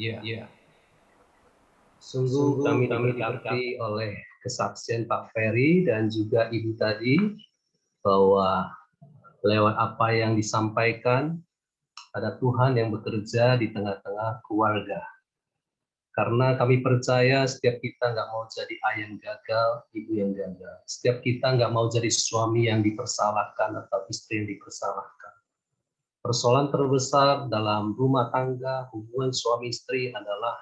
Ya, Sungguh kami diberkati oleh kesaksian Pak Ferry dan juga Ibu tadi bahwa lewat apa yang disampaikan ada Tuhan yang bekerja di tengah-tengah keluarga. Karena kami percaya setiap kita nggak mau jadi ayah yang gagal, ibu yang gagal. Setiap kita nggak mau jadi suami yang dipersalahkan atau istri yang dipersalahkan. Persoalan terbesar dalam rumah tangga, hubungan suami istri adalah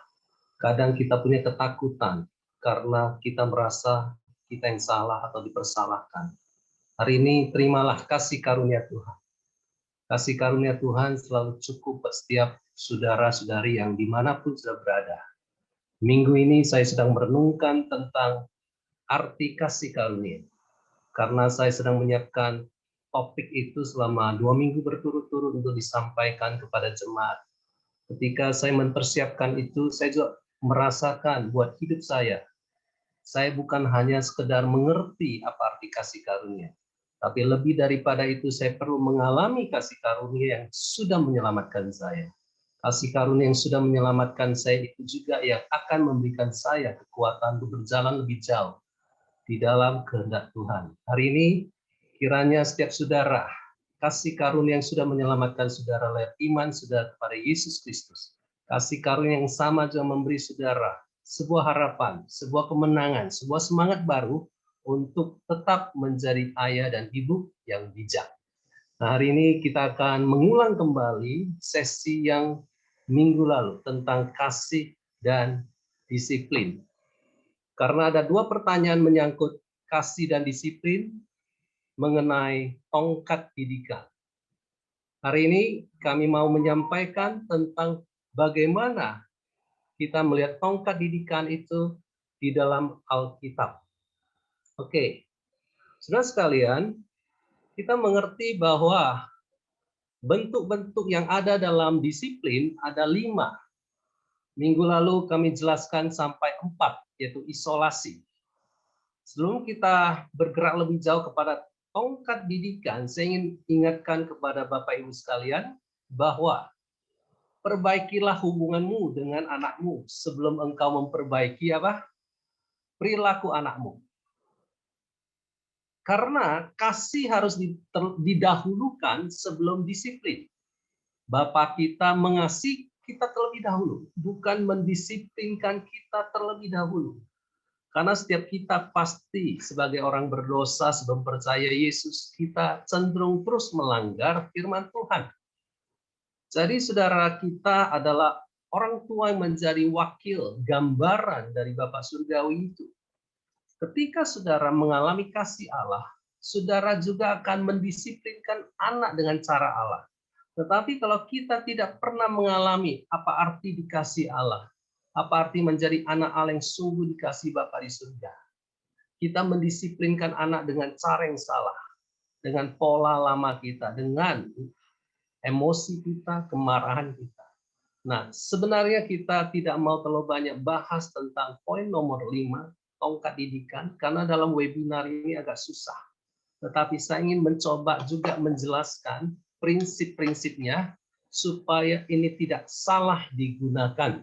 kadang kita punya ketakutan karena kita merasa kita yang salah atau dipersalahkan. Hari ini terimalah kasih karunia Tuhan. Kasih karunia Tuhan selalu cukup buat setiap saudara-saudari yang dimanapun sudah berada. Minggu ini saya sedang merenungkan tentang arti kasih karunia. Karena saya sedang menyiapkan topik itu selama 2 minggu berturut-turut untuk disampaikan kepada jemaat. Ketika saya mempersiapkan itu, saya juga merasakan buat hidup saya bukan hanya sekedar mengerti apa arti kasih karunia, tapi lebih daripada itu saya perlu mengalami kasih karunia yang sudah menyelamatkan saya. Kasih karunia yang sudah menyelamatkan saya itu juga yang akan memberikan saya kekuatan untuk berjalan lebih jauh di dalam kehendak Tuhan. Hari ini kiranya setiap saudara kasih karunia yang sudah menyelamatkan saudara lewat iman saudara kepada Yesus Kristus. Kasih karunia yang sama juga memberi saudara sebuah harapan, sebuah kemenangan, sebuah semangat baru untuk tetap menjadi ayah dan ibu yang bijak. Nah, hari ini kita akan mengulang kembali sesi yang minggu lalu tentang kasih dan disiplin. Karena ada 2 pertanyaan menyangkut kasih dan disiplin mengenai tongkat didikan. Hari ini kami mau menyampaikan tentang bagaimana kita melihat tongkat didikan itu di dalam Alkitab. Oke, saudara sekalian, kita mengerti bahwa bentuk-bentuk yang ada dalam disiplin ada 5. Minggu lalu kami jelaskan sampai 4, yaitu isolasi. Sebelum kita bergerak lebih jauh kepada tongkat didikan, saya ingin ingatkan kepada Bapak Ibu sekalian bahwa perbaikilah hubunganmu dengan anakmu sebelum engkau memperbaiki perilaku anakmu. Karena kasih harus didahulukan sebelum disiplin. Bapak kita mengasihi kita terlebih dahulu, bukan mendisiplinkan kita terlebih dahulu. Karena setiap kita pasti sebagai orang berdosa sebelum percaya Yesus, kita cenderung terus melanggar firman Tuhan. Jadi saudara kita adalah orang tua yang menjadi wakil gambaran dari Bapa Surgawi itu. Ketika saudara mengalami kasih Allah, saudara juga akan mendisiplinkan anak dengan cara Allah. Tetapi kalau kita tidak pernah mengalami apa arti dikasih Allah, apa arti menjadi anak Allah yang sungguh dikasih Bapa di surga, kita mendisiplinkan anak dengan cara yang salah, dengan pola lama kita, dengan emosi kita, kemarahan kita. Nah, sebenarnya kita tidak mau terlalu banyak bahas tentang poin nomor 5, tongkat didikan, karena dalam webinar ini agak susah. Tetapi saya ingin mencoba juga menjelaskan prinsip-prinsipnya supaya ini tidak salah digunakan.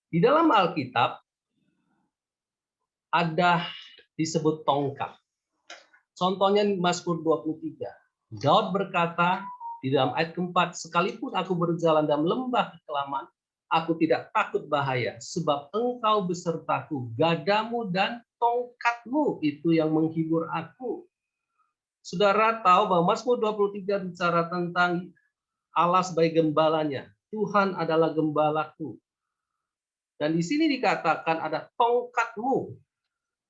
Di dalam Alkitab ada disebut tongkat. Contohnya Mazmur 23. Daud berkata di dalam ayat keempat, sekalipun aku berjalan dalam lembah kekelaman, aku tidak takut bahaya, sebab engkau besertaku, gadamu dan tongkatmu itu yang menghibur aku. Saudara tahu bahwa Mazmur 23 bicara tentang Allah sebagai gembalanya. Tuhan adalah gembalaku. Dan di sini dikatakan ada tongkatmu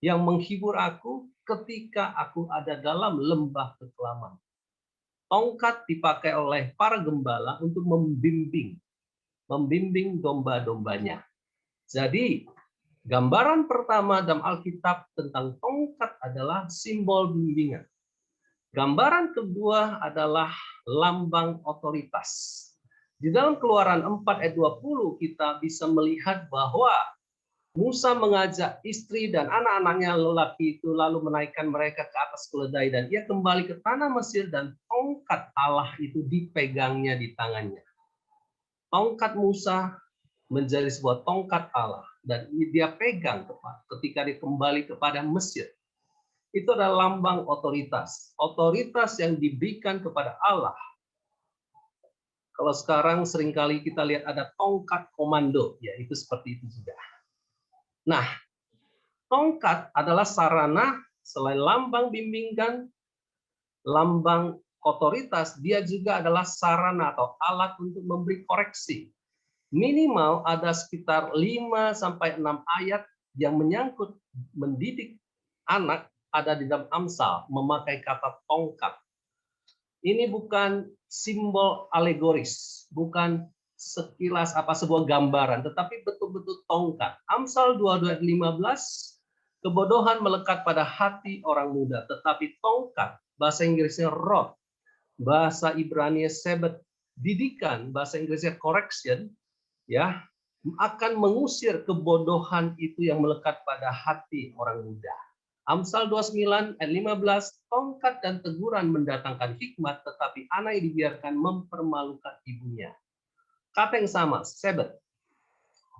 yang menghibur aku ketika aku ada dalam lembah kekelaman. Tongkat dipakai oleh para gembala untuk membimbing domba-dombanya. Jadi, gambaran pertama dalam Alkitab tentang tongkat adalah simbol bimbingan. Gambaran kedua adalah lambang otoritas. Di dalam Keluaran 4 ayat 20 kita bisa melihat bahwa Musa mengajak istri dan anak-anaknya lelaki itu lalu menaikkan mereka ke atas keledai dan ia kembali ke tanah Mesir dan tongkat Allah itu dipegangnya di tangannya. Tongkat Musa menjadi sebuah tongkat Allah dan ini dia pegang ketika dia kembali kepada Mesir. Itu adalah lambang otoritas. Otoritas yang diberikan kepada Allah. Kalau sekarang seringkali kita lihat ada tongkat komando, ya itu seperti itu juga. Nah, tongkat adalah sarana selain lambang bimbingan, lambang otoritas, dia juga adalah sarana atau alat untuk memberi koreksi. Minimal ada sekitar 5 sampai 6 ayat yang menyangkut mendidik anak ada di dalam Amsal memakai kata tongkat. Ini bukan simbol alegoris, bukan sekilas sebuah gambaran, tetapi betul-betul tongkat. Amsal 22 ayat 15, kebodohan melekat pada hati orang muda, tetapi tongkat, bahasa Inggrisnya rod, bahasa Ibrani sebet, didikan, bahasa Inggrisnya correction, ya, akan mengusir kebodohan itu yang melekat pada hati orang muda. Amsal 29 ayat 15, tongkat dan teguran mendatangkan hikmat, tetapi anak yang dibiarkan mempermalukan ibunya. Kata yang sama, sebet,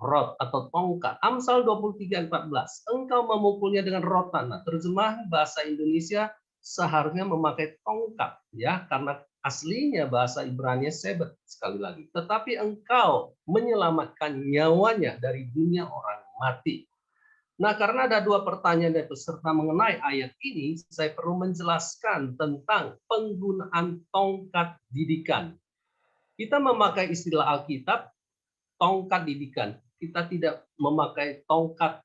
rod atau tongkat. Amsal 23 ayat 14, engkau memukulnya dengan rotan. Nah, terjemahan bahasa Indonesia seharusnya memakai tongkat, ya, karena aslinya bahasa Ibrani sebet sekali lagi. Tetapi engkau menyelamatkan nyawanya dari dunia orang mati. Nah, karena ada dua pertanyaan dari peserta mengenai ayat ini, saya perlu menjelaskan tentang penggunaan tongkat didikan. Kita memakai istilah Alkitab, tongkat didikan. Kita tidak memakai tongkat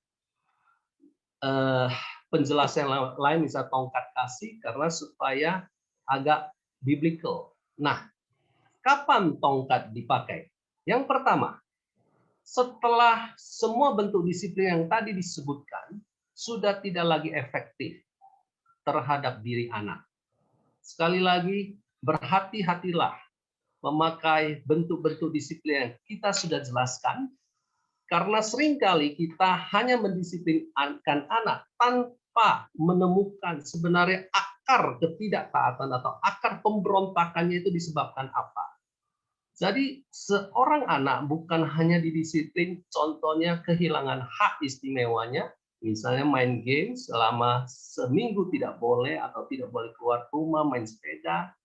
penjelasan lain, misalnya tongkat kasih, karena supaya agak biblical. Nah, kapan tongkat dipakai? Yang pertama, setelah semua bentuk disiplin yang tadi disebutkan sudah tidak lagi efektif terhadap diri anak. Sekali lagi, berhati-hatilah memakai bentuk-bentuk disiplin yang kita sudah jelaskan, karena seringkali kita hanya mendisiplinkan anak tanpa menemukan sebenarnya akar ketidaktaatan atau akar pemberontakannya itu disebabkan apa. Jadi seorang anak bukan hanya didisiplin, contohnya kehilangan hak istimewanya, misalnya main game selama seminggu tidak boleh atau tidak boleh keluar rumah, main sepeda.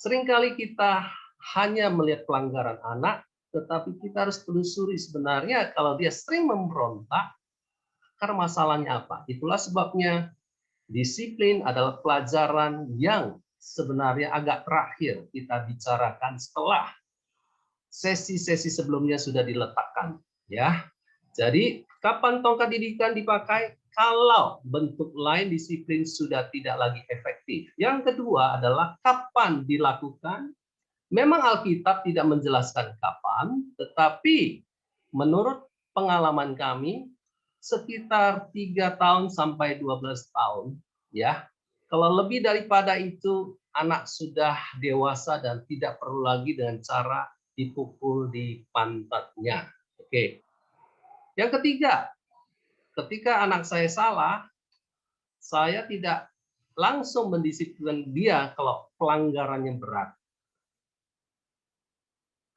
Seringkali kita hanya melihat pelanggaran anak, tetapi kita harus telusuri sebenarnya kalau dia sering memberontak, akar masalahnya apa. Itulah sebabnya disiplin adalah pelajaran yang sebenarnya agak terakhir kita bicarakan setelah sesi-sesi sebelumnya sudah diletakkan, ya. Jadi kapan tongkat didikan dipakai? Kalau bentuk lain disiplin sudah tidak lagi efektif. Yang kedua adalah kapan dilakukan. Memang Alkitab tidak menjelaskan kapan, tetapi menurut pengalaman kami sekitar 3 tahun sampai 12 tahun, ya. Kalau lebih daripada itu anak sudah dewasa dan tidak perlu lagi dengan cara dipukul di pantatnya. Oke. Yang ketiga, ketika anak saya salah, saya tidak langsung mendisiplinkan dia kalau pelanggarannya berat.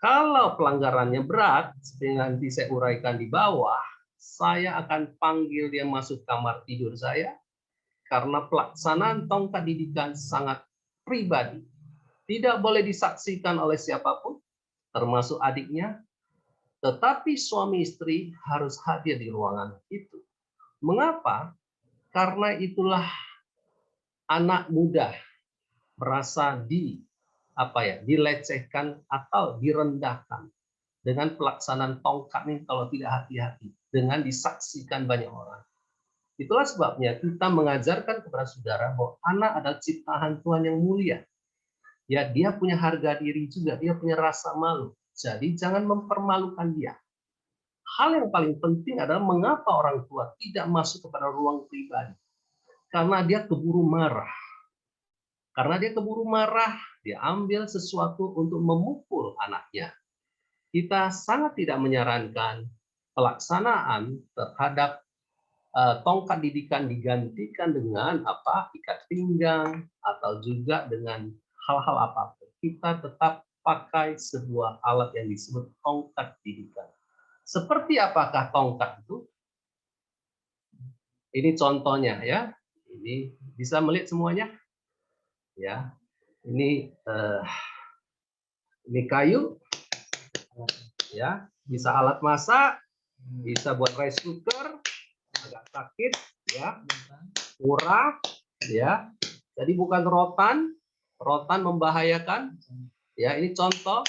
Kalau pelanggarannya berat, seperti nanti saya uraikan di bawah, saya akan panggil dia masuk kamar tidur saya, karena pelaksanaan tongkat didikan sangat pribadi. Tidak boleh disaksikan oleh siapapun, termasuk adiknya, tetapi suami istri harus hadir di ruangan itu. Mengapa? Karena itulah anak muda merasa dilecehkan atau direndahkan dengan pelaksanaan tongkat ini kalau tidak hati-hati, dengan disaksikan banyak orang. Itulah sebabnya kita mengajarkan kepada saudara bahwa anak adalah ciptaan Tuhan yang mulia. Ya, dia punya harga diri juga, dia punya rasa malu. Jadi jangan mempermalukan dia. Hal yang paling penting adalah mengapa orang tua tidak masuk kepada ruang pribadi. Karena dia keburu marah. Karena dia keburu marah, dia ambil sesuatu untuk memukul anaknya. Kita sangat tidak menyarankan pelaksanaan terhadap tongkat didikan digantikan dengan ikat pinggang atau juga dengan hal-hal apapun. Kita tetap pakai sebuah alat yang disebut tongkat didikan. Seperti apakah tongkat itu? Ini contohnya ya. Ini bisa melihat semuanya? Ya. Ini kayu ya, bisa alat masak, bisa buat rice cooker, agak sakit ya, murah ya. Jadi bukan rotan membahayakan ya. Ini contoh,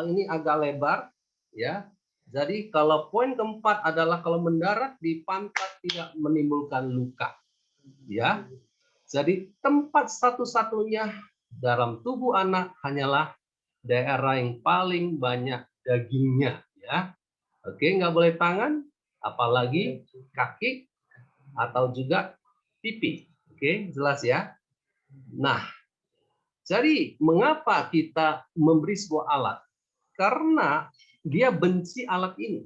ini agak lebar ya. Jadi kalau poin keempat adalah kalau mendarat di pantat tidak menimbulkan luka ya. Jadi tempat satu-satunya dalam tubuh anak hanyalah daerah yang paling banyak dagingnya ya. Oke, nggak boleh tangan, apalagi kaki atau juga pipi. Oke, jelas ya. Nah, jadi mengapa kita memberi sebuah alat? Karena dia benci alat ini.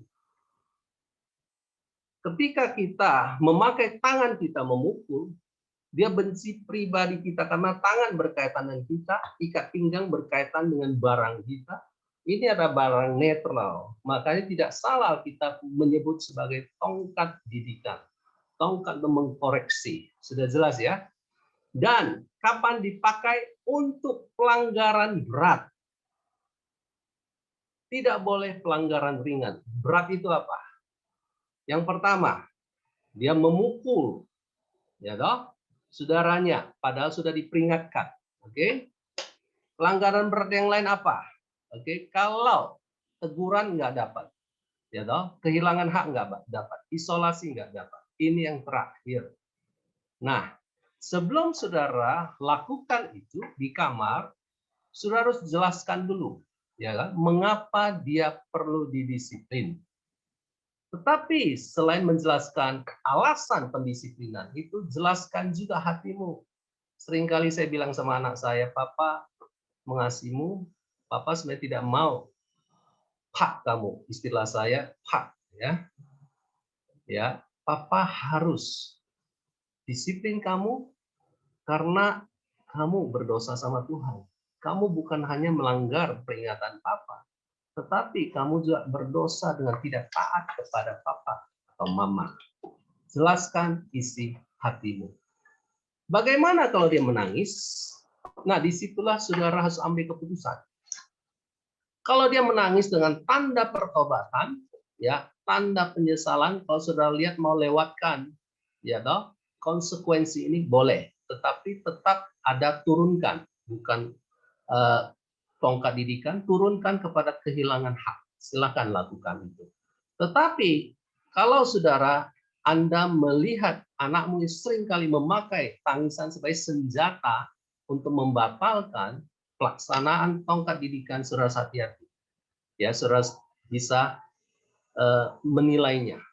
Ketika kita memakai tangan kita memukul, dia benci pribadi kita karena tangan berkaitan dengan kita, ikat pinggang berkaitan dengan barang kita. Ini adalah barang netral. Makanya tidak salah kita menyebut sebagai tongkat didikan. Tongkat mengkoreksi. Sudah jelas ya? Dan kapan dipakai? Untuk pelanggaran berat. Tidak boleh pelanggaran ringan. Berat itu apa? Yang pertama, dia memukul ya toh, saudaranya padahal sudah diperingatkan. Oke? Pelanggaran berat yang lain apa? Oke, kalau teguran nggak dapat, ya toh, kehilangan hak nggak dapat, isolasi nggak dapat. Ini yang terakhir. Nah, sebelum saudara lakukan itu di kamar, saudara harus jelaskan dulu, ya kan, mengapa dia perlu didisiplin. Tetapi selain menjelaskan alasan pendisiplinan itu, jelaskan juga hatimu. Seringkali saya bilang sama anak saya, Papa mengasihimu, Papa sebenarnya tidak mau pak kamu, istilah saya pak ya. Ya, Papa harus disiplin kamu karena kamu berdosa sama Tuhan. Kamu bukan hanya melanggar peringatan Papa, tetapi kamu juga berdosa dengan tidak taat kepada Papa atau Mama. Jelaskan isi hatimu. Bagaimana kalau dia menangis? Nah, disitulah saudara harus ambil keputusan. Kalau dia menangis dengan tanda pertobatan, ya, tanda penyesalan, kalau saudara lihat mau lewatkan, ya toh, konsekuensi ini boleh, tetapi tetap ada turunkan, bukan tongkat didikan, turunkan kepada kehilangan hak. Silakan lakukan itu. Tetapi kalau saudara Anda melihat anakmu seringkali memakai tangisan sebagai senjata untuk membatalkan pelaksanaan tongkat didikan, saudara hati-hati. Ya, saudara bisa menilainya.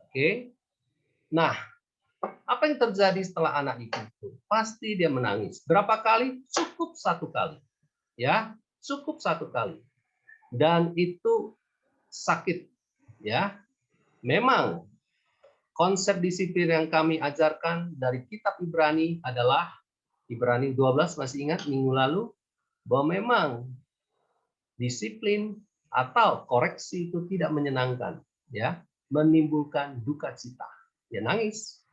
Oke. Nah, apa yang terjadi setelah anak dipukul? Pasti dia menangis. Berapa kali? Cukup satu kali. Ya, cukup satu kali. Dan itu sakit. Ya, memang konsep disiplin yang kami ajarkan dari kitab Ibrani adalah Ibrani 12, masih ingat minggu lalu, bahwa memang disiplin atau koreksi itu tidak menyenangkan, ya, menimbulkan duka cita. Dia nangis.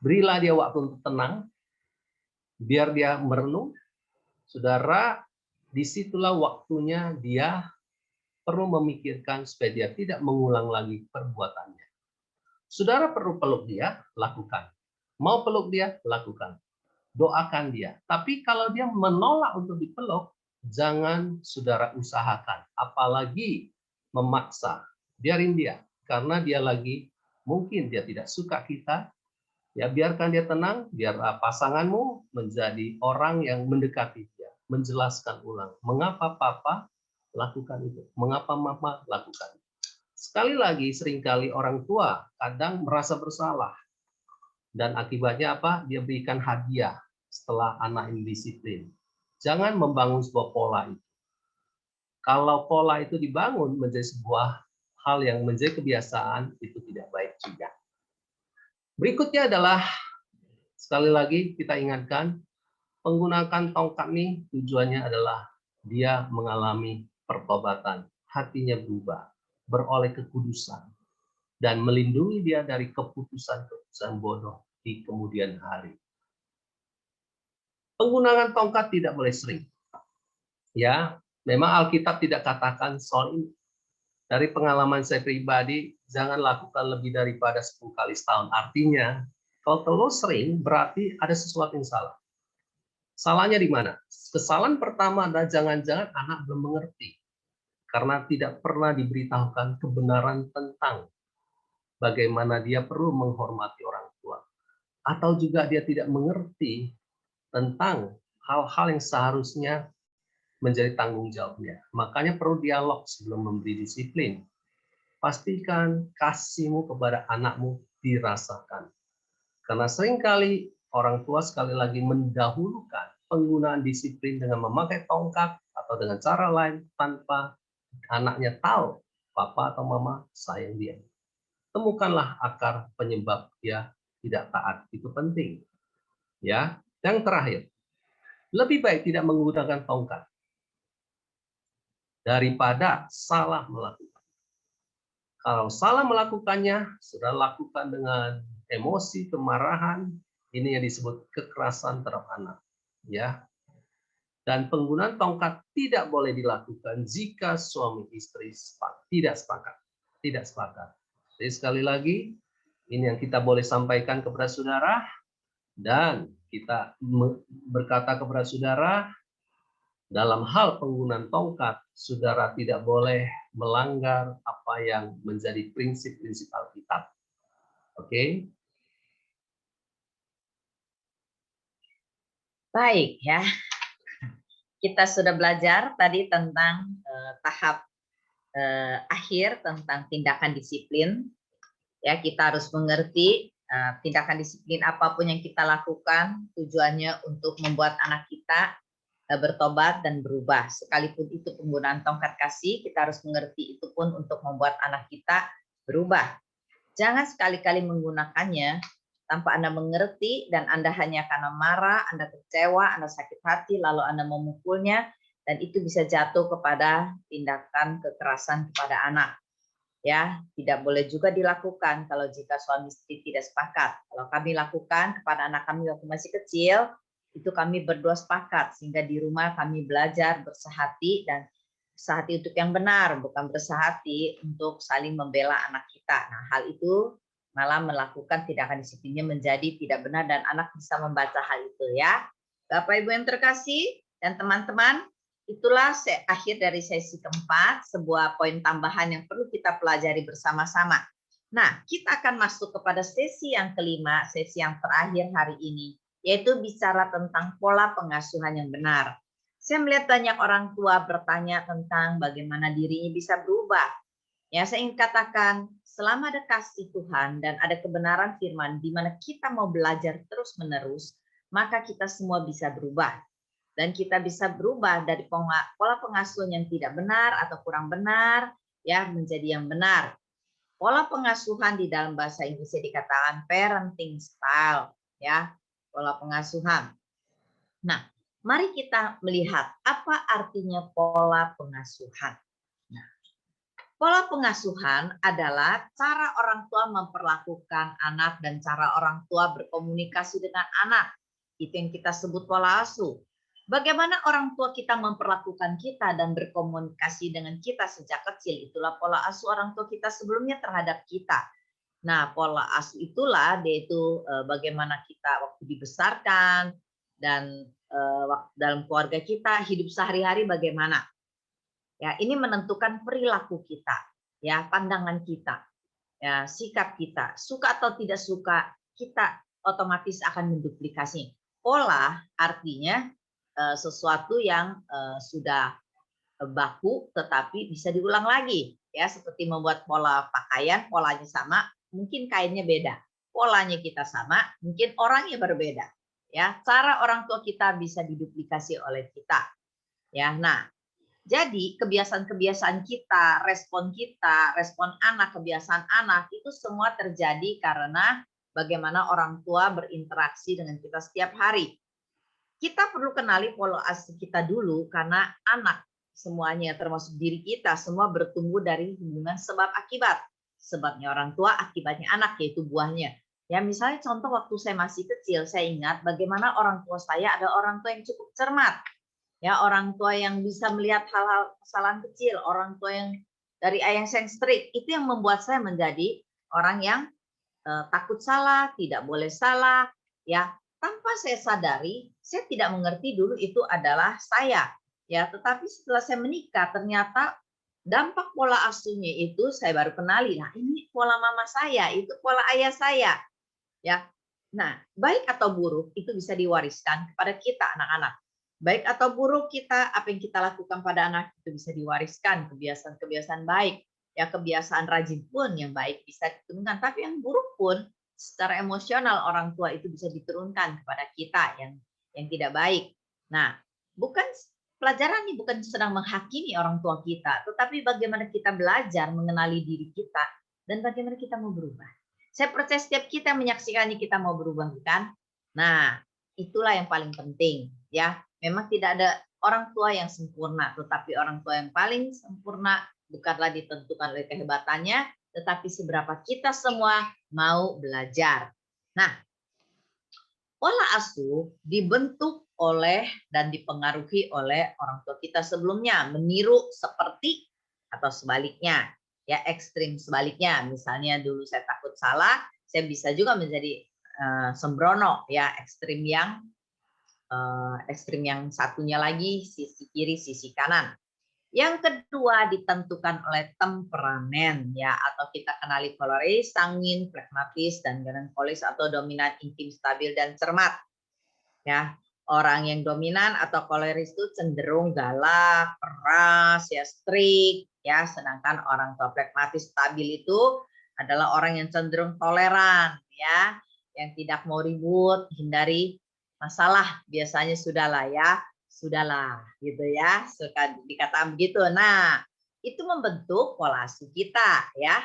Berilah dia waktu untuk tenang, biar dia merenung. Saudara, disitulah waktunya dia perlu memikirkan supaya dia tidak mengulang lagi perbuatannya. Saudara perlu peluk dia, lakukan. Mau peluk dia, lakukan. Doakan dia. Tapi kalau dia menolak untuk dipeluk, jangan saudara usahakan. Apalagi memaksa. Biarin dia. Karena dia lagi, mungkin dia tidak suka kita. Ya, biarkan dia tenang. Biar pasanganmu menjadi orang yang mendekati dia. Menjelaskan ulang. Mengapa Papa lakukan itu? Mengapa Mama lakukan itu? Sekali lagi, seringkali orang tua kadang merasa bersalah. Dan akibatnya apa? Dia berikan hadiah setelah anak ini disiplin. Jangan membangun sebuah pola itu. Kalau pola itu dibangun menjadi sebuah hal yang menjadi kebiasaan, itu tidak baik juga. Berikutnya adalah, sekali lagi kita ingatkan, menggunakan tongkat ini tujuannya adalah dia mengalami pertobatan, hatinya berubah, beroleh kekudusan, dan melindungi dia dari keputusan-keputusan bodoh di kemudian hari. Penggunaan tongkat tidak boleh sering. Ya, memang Alkitab tidak katakan soal ini. Dari pengalaman saya pribadi, jangan lakukan lebih daripada 10 kali setahun. Artinya, kalau terlalu sering, berarti ada sesuatu yang salah. Salahnya di mana? Kesalahan pertama adalah jangan-jangan anak belum mengerti. Karena tidak pernah diberitahukan kebenaran tentang bagaimana dia perlu menghormati orang tua. Atau juga dia tidak mengerti tentang hal-hal yang seharusnya menjadi tanggung jawabnya. Makanya perlu dialog sebelum memberi disiplin. Pastikan kasihmu kepada anakmu dirasakan. Karena seringkali orang tua sekali lagi mendahulukan penggunaan disiplin dengan memakai tongkat atau dengan cara lain tanpa anaknya tahu papa atau mama sayang dia. Temukanlah akar penyebab dia tidak taat. Itu penting. Ya. Yang terakhir, lebih baik tidak menggunakan tongkat daripada salah melakukan. Kalau salah melakukannya, sudah lakukan dengan emosi, kemarahan, ini yang disebut kekerasan terhadap anak. Ya. Dan penggunaan tongkat tidak boleh dilakukan jika suami istri tidak sepakat. Tidak sepakat. Jadi sekali lagi, ini yang kita boleh sampaikan kepada saudara, dan kita berkata kepada saudara, dalam hal penggunaan tongkat, saudara tidak boleh melanggar apa yang menjadi prinsip-prinsip Alkitab. Oke? Baik ya. Kita sudah belajar tadi tentang tahap akhir tentang tindakan disiplin. Ya, kita harus mengerti tindakan disiplin apapun yang kita lakukan tujuannya untuk membuat anak kita bertobat dan berubah. Sekalipun itu penggunaan tongkat kasih, kita harus mengerti itu pun untuk membuat anak kita berubah. Jangan sekali-kali menggunakannya tanpa Anda mengerti dan Anda hanya karena marah, Anda kecewa, Anda sakit hati, lalu Anda memukulnya, dan itu bisa jatuh kepada tindakan kekerasan kepada anak. Ya, tidak boleh juga dilakukan kalau jika suami istri tidak sepakat. Kalau kami lakukan kepada anak kami waktu masih kecil, itu kami berdua sepakat sehingga di rumah kami belajar bersehati dan bersehati untuk yang benar, bukan bersehati untuk saling membela anak kita. Nah, hal itu malah melakukan tindakan disiplinnya menjadi tidak benar dan anak bisa membaca hal itu ya. Bapak Ibu yang terkasih dan teman-teman, itulah akhir dari sesi keempat, sebuah poin tambahan yang perlu kita pelajari bersama-sama. Nah, kita akan masuk kepada sesi yang kelima, sesi yang terakhir hari ini, yaitu bicara tentang pola pengasuhan yang benar. Saya melihat banyak orang tua bertanya tentang bagaimana dirinya bisa berubah. Ya, saya ingin katakan, selama ada kasih Tuhan dan ada kebenaran firman di mana kita mau belajar terus-menerus, maka kita semua bisa berubah. Dan kita bisa berubah dari pola pengasuhan yang tidak benar atau kurang benar ya menjadi yang benar. Pola pengasuhan di dalam bahasa Inggris dikatakan parenting style ya, pola pengasuhan. Nah, mari kita melihat apa artinya pola pengasuhan. Nah, pola pengasuhan adalah cara orang tua memperlakukan anak dan cara orang tua berkomunikasi dengan anak. Itu yang kita sebut pola asuh. Bagaimana orang tua kita memperlakukan kita dan berkomunikasi dengan kita sejak kecil, itulah pola asuh orang tua kita sebelumnya terhadap kita. Nah, pola asuh itulah yaitu bagaimana kita waktu dibesarkan dan dalam keluarga kita hidup sehari-hari bagaimana. Ya, ini menentukan perilaku kita, ya, pandangan kita, ya, sikap kita, suka atau tidak suka, kita otomatis akan menduplikasi. Pola artinya sesuatu yang sudah baku tetapi bisa diulang lagi ya, seperti membuat pola pakaian, polanya sama mungkin kainnya beda, polanya kita sama mungkin orangnya berbeda ya, cara orang tua kita bisa diduplikasi oleh kita ya. Nah, jadi kebiasaan-kebiasaan kita, respon anak, kebiasaan anak itu semua terjadi karena bagaimana orang tua berinteraksi dengan kita setiap hari. kita perlu kenali pola asuh kita dulu, karena anak semuanya termasuk diri kita semua bertumbuh dari hubungan sebab akibat. Sebabnya orang tua, akibatnya anak, yaitu buahnya. Ya, misalnya contoh waktu saya masih kecil, saya ingat bagaimana orang tua saya ada orang tua yang cukup cermat. Ya, orang tua yang bisa melihat hal-hal kesalahan kecil, orang tua yang dari ayah yang strict, itu yang membuat saya menjadi orang yang takut salah, tidak boleh salah, ya. Tanpa saya sadari, saya tidak mengerti dulu itu adalah saya, ya. Tetapi setelah saya menikah, ternyata dampak pola asuhnya itu saya baru kenali. Nah, ini pola mama saya, itu pola ayah saya, ya. Nah, baik atau buruk itu bisa diwariskan kepada kita anak-anak. Baik atau buruk kita, apa yang kita lakukan pada anak itu bisa diwariskan, kebiasaan-kebiasaan baik. Ya, kebiasaan rajin pun yang baik bisa diturunkan, tapi yang buruk pun secara emosional orang tua itu bisa diturunkan kepada kita yang tidak baik. Nah, bukan pelajaran ini bukan sedang menghakimi orang tua kita, tetapi bagaimana kita belajar mengenali diri kita dan bagaimana kita mau berubah. Saya percaya setiap kita menyaksikannya kita mau berubah, bukan? Nah, itulah yang paling penting, ya. Memang tidak ada orang tua yang sempurna, tetapi orang tua yang paling sempurna bukanlah ditentukan oleh kehebatannya, tetapi seberapa kita semua mau belajar. Nah, pola asuh dibentuk oleh dan dipengaruhi oleh orang tua kita sebelumnya, meniru seperti atau sebaliknya, ya ekstrim sebaliknya. Misalnya dulu saya takut salah, saya bisa juga menjadi sembrono, ya ekstrim yang satunya lagi sisi kiri, sisi kanan. Yang kedua ditentukan oleh temperamen, ya, atau kita kenali koleris, sanguin, flegmatis, dan melankolis atau dominan, intim, stabil, dan cermat. Ya, orang yang dominan atau koleris itu cenderung galak, keras, ya strict, ya, sedangkan orang tua flegmatis stabil itu adalah orang yang cenderung toleran, ya, yang tidak mau ribut, hindari masalah, biasanya sudahlah gitu ya, suka dikatakan begitu. Nah, itu membentuk pola asuh kita, ya.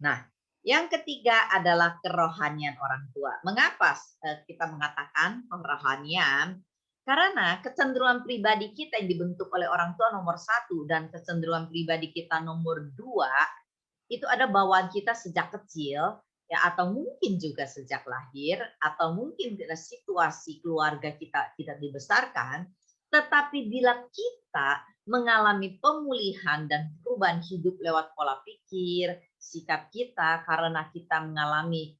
Nah, yang ketiga adalah kerohanian orang tua. Mengapa kita mengatakan kerohanian? Karena kecenderungan pribadi kita yang dibentuk oleh orang tua nomor 1 dan kecenderungan pribadi kita nomor 2 itu ada bawaan kita sejak kecil, ya, atau mungkin juga sejak lahir, atau mungkin karena situasi keluarga kita tidak dibesarkan. Tetapi bila kita mengalami pemulihan dan perubahan hidup lewat pola pikir, sikap kita, karena kita mengalami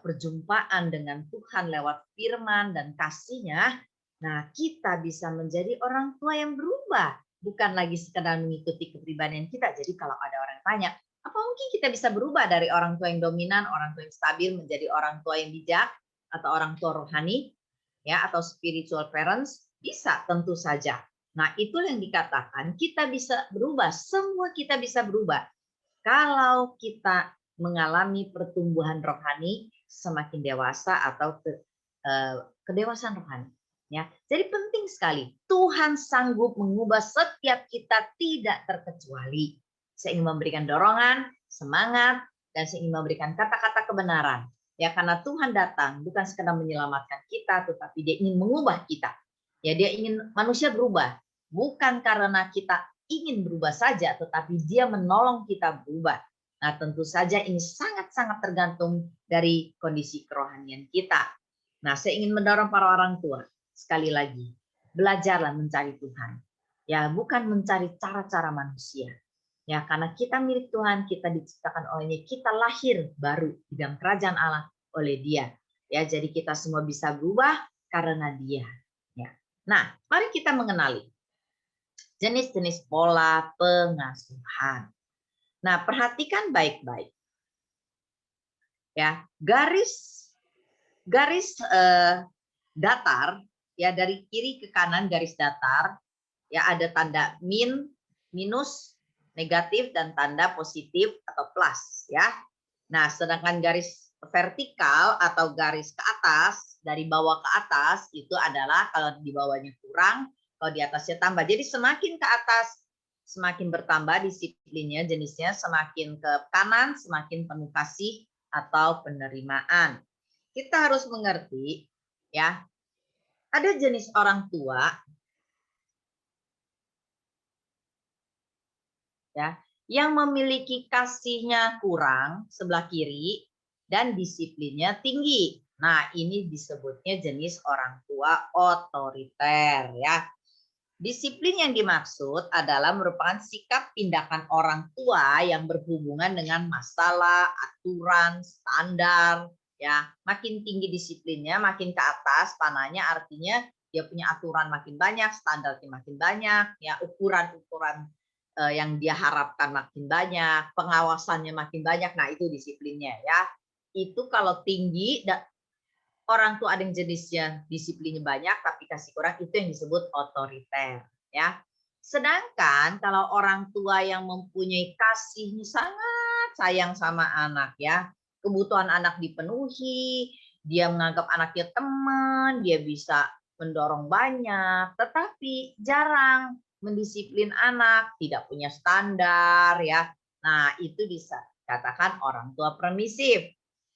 perjumpaan dengan Tuhan lewat firman dan kasih-Nya, nah kita bisa menjadi orang tua yang berubah, bukan lagi sekedar mengikuti kepribadian kita. Jadi kalau ada orang tanya, apa mungkin kita bisa berubah dari orang tua yang dominan, orang tua yang stabil menjadi orang tua yang bijak atau orang tua rohani, ya, atau spiritual parents? Bisa, tentu saja. Nah, itu yang dikatakan kita bisa berubah, semua kita bisa berubah. Kalau kita mengalami pertumbuhan rohani semakin dewasa atau kedewasaan rohani. Ya, jadi penting sekali. Tuhan sanggup mengubah setiap kita tidak terkecuali. Saya ingin memberikan dorongan, semangat, dan saya ingin memberikan kata-kata kebenaran. Ya, karena Tuhan datang bukan sekedar menyelamatkan kita, tetapi Dia ingin mengubah kita. Ya, Dia ingin manusia berubah, bukan karena kita ingin berubah saja, tetapi Dia menolong kita berubah. Nah, tentu saja ini sangat-sangat tergantung dari kondisi kerohanian kita. Nah, saya ingin mendorong para orang tua sekali lagi, belajarlah mencari Tuhan. Ya, bukan mencari cara-cara manusia. Ya, karena kita milik Tuhan, kita diciptakan olehnya, kita lahir baru di dalam kerajaan Allah oleh Dia. Ya, jadi kita semua bisa berubah karena Dia. Ya. Nah, mari kita mengenali jenis-jenis pola pengasuhan. Nah, perhatikan baik-baik. Ya, garis datar, ya, dari kiri ke kanan garis datar, ya, ada tanda minus, negatif, dan tanda positif atau plus, ya. Nah, sedangkan garis vertikal atau garis ke atas dari bawah ke atas itu adalah kalau di bawahnya kurang, kalau di atasnya tambah. Jadi semakin ke atas semakin bertambah disiplinnya, jenisnya, semakin ke kanan semakin penuh kasih atau penerimaan. Kita harus mengerti, ya, Ada jenis orang tua ya yang memiliki kasihnya kurang sebelah kiri dan disiplinnya tinggi. Nah, ini disebutnya jenis orang tua otoriter ya. Disiplin yang dimaksud adalah merupakan sikap tindakan orang tua yang berhubungan dengan masalah, aturan, standar, ya. Makin tinggi disiplinnya, makin ke atas panahnya, artinya dia punya aturan makin banyak, standarnya makin banyak, ya, ukuran-ukuran yang dia harapkan makin banyak, pengawasannya makin banyak. Nah, itu disiplinnya ya. Itu kalau tinggi, orang tua ada yang jenisnya disiplinnya banyak tapi kasih kurang, itu yang disebut otoriter ya. Sedangkan kalau orang tua yang mempunyai kasihnya sangat sayang sama anak ya, kebutuhan anak dipenuhi, dia menganggap anaknya teman, dia bisa mendorong banyak, tetapi jarang mendisiplin anak, tidak punya standar ya. Nah, itu bisa katakan orang tua permisif.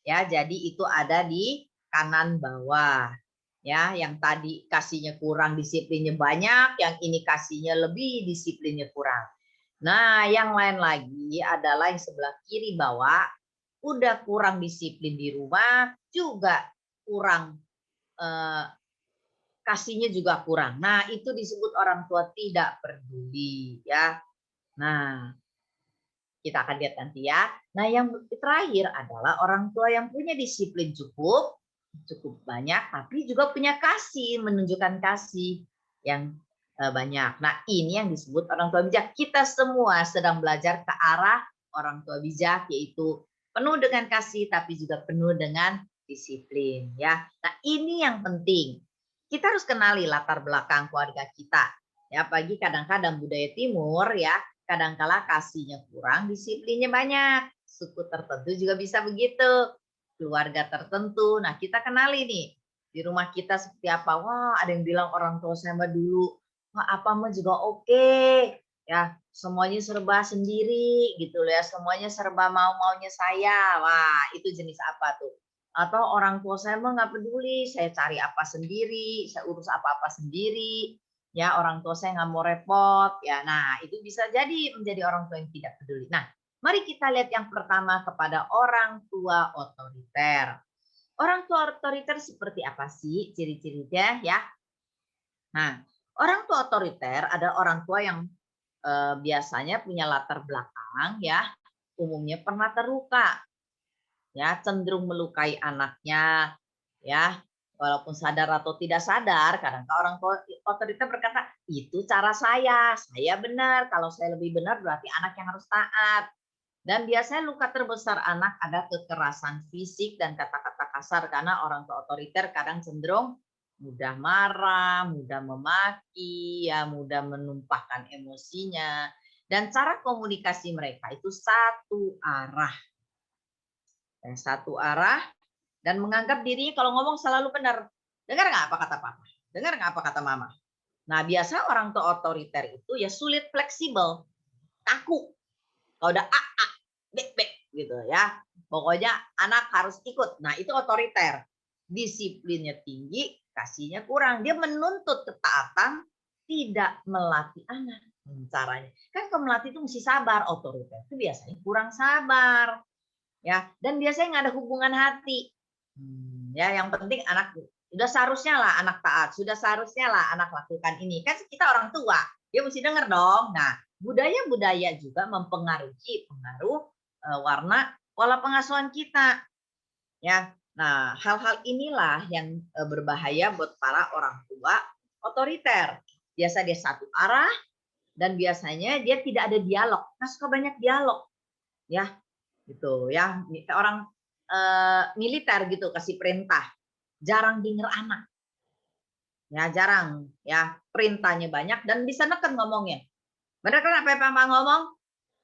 Ya, jadi itu ada di kanan bawah. Ya, yang tadi kasihnya kurang, disiplinnya banyak, yang ini kasihnya lebih, disiplinnya kurang. Nah, yang lain lagi adalah yang sebelah kiri bawah, udah kurang disiplin di rumah, juga kurang eh, kasihnya juga kurang. Nah, itu disebut orang tua tidak peduli ya. Nah, kita akan lihat nanti ya. Nah, yang terakhir adalah orang tua yang punya disiplin cukup banyak, tapi juga punya kasih, menunjukkan kasih yang banyak. Nah, ini yang disebut orang tua bijak. Kita semua sedang belajar ke arah orang tua bijak, yaitu penuh dengan kasih, tapi juga penuh dengan disiplin. Ya, nah ini yang penting. Kita harus kenali latar belakang keluarga kita. Ya, apalagi kadang-kadang budaya Timur ya, kadangkala kasihnya kurang, disiplinnya banyak. Suku tertentu juga bisa begitu. Keluarga tertentu. Nah, kita kenali nih. Di rumah kita seperti apa. Wah, ada yang bilang orang tua saya mah dulu, wah apa mah juga oke. Ya, semuanya serba sendiri gitu ya. Semuanya serba mau-maunya saya. Wah, itu jenis apa tuh? Atau orang tua saya mah nggak peduli, saya cari apa sendiri, saya urus apa-apa sendiri. Ya, orang tua saya nggak mau repot. Ya, nah itu bisa jadi menjadi orang tua yang tidak peduli. Nah, mari kita lihat yang pertama kepada orang tua otoriter. Orang tua otoriter seperti apa sih ciri-cirinya ya? Nah, orang tua otoriter ada orang tua yang biasanya punya latar belakang ya, umumnya pernah terluka, ya cenderung melukai anaknya, ya walaupun sadar atau tidak sadar. Kadang orang tua otoriter berkata itu cara saya benar, kalau saya lebih benar berarti anak yang harus taat. Dan biasanya luka terbesar anak ada kekerasan fisik dan kata-kata kasar, karena orang tua otoriter kadang cenderung mudah marah, mudah memaki, ya mudah menumpahkan emosinya, dan cara komunikasi mereka itu satu arah. Satu arah dan menganggap dirinya kalau ngomong selalu benar. Dengar nggak apa kata papa? Dengar nggak apa kata mama? Nah, biasa orang tua otoriter itu ya sulit fleksibel, kaku. Kalau udah A, B, B gitu ya. Pokoknya anak harus ikut. Nah, itu otoriter. Disiplinnya tinggi, kasihnya kurang. Dia menuntut ketaatan, tidak melatih anak. Caranya. Kan kalau melatih itu mesti sabar, otoriter itu biasanya kurang sabar. Ya, dan biasanya nggak ada hubungan hati. Ya, yang penting anak sudah seharusnya lah anak taat, sudah seharusnya lah anak lakukan ini. Kan kita orang tua, dia mesti dengar dong. Nah, budaya-budaya juga mempengaruhi warna pola pengasuhan kita. Ya, nah hal-hal inilah yang berbahaya buat para orang tua otoriter. Biasa dia satu arah dan biasanya dia tidak ada dialog. Nah, suka banyak dialog, ya gitu ya. Orang militer gitu kasih perintah, jarang denger anak. Ya jarang ya, perintahnya banyak dan bisa neken ngomongnya. Benar kan apa yang papa ngomong?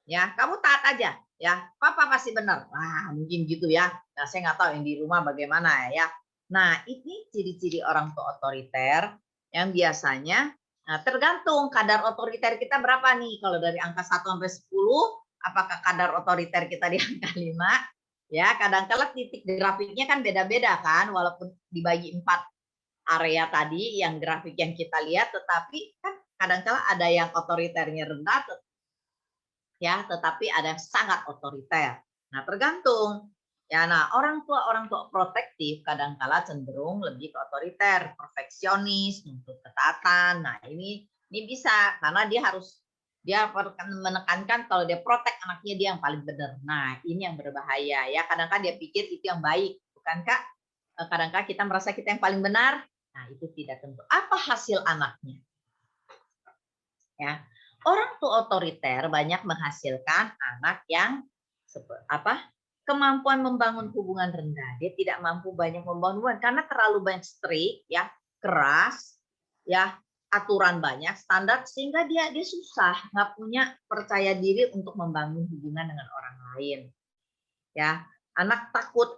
Ya, kamu taat aja ya. Papa pasti benar. Wah, mungkin gitu ya. Nah, saya nggak tahu yang di rumah bagaimana ya. Nah, ini ciri-ciri orang tua otoriter yang biasanya tergantung kadar otoriter kita berapa nih. Kalau dari angka 1 sampai 10, apakah kadar otoriter kita di angka 5? Ya, kadang-kala titik grafiknya kan beda-beda kan, walaupun dibagi 4 area tadi yang grafik yang kita lihat, tetapi kan kadang-kala ada yang otoriternya rendah, ya, tetapi ada yang sangat otoriter. Nah, tergantung. Ya, nah orang tua protektif kadang-kala cenderung lebih ke otoriter, perfeksionis, untuk ketaatan. Nah, ini bisa karena dia menekankan kalau dia protek anaknya dia yang paling benar. Nah, ini yang berbahaya ya. Kadang-kadang dia pikir itu yang baik, bukankah? Kadang-kadang kita merasa kita yang paling benar. Nah, itu tidak tentu. Apa hasil anaknya? Ya, orang tua otoriter banyak menghasilkan anak yang kemampuan membangun hubungan rendah. Dia tidak mampu banyak membangun hubungan karena terlalu banyak strict, ya, keras, ya, aturan banyak, standar, sehingga dia susah, nggak punya percaya diri untuk membangun hubungan dengan orang lain. Ya, anak takut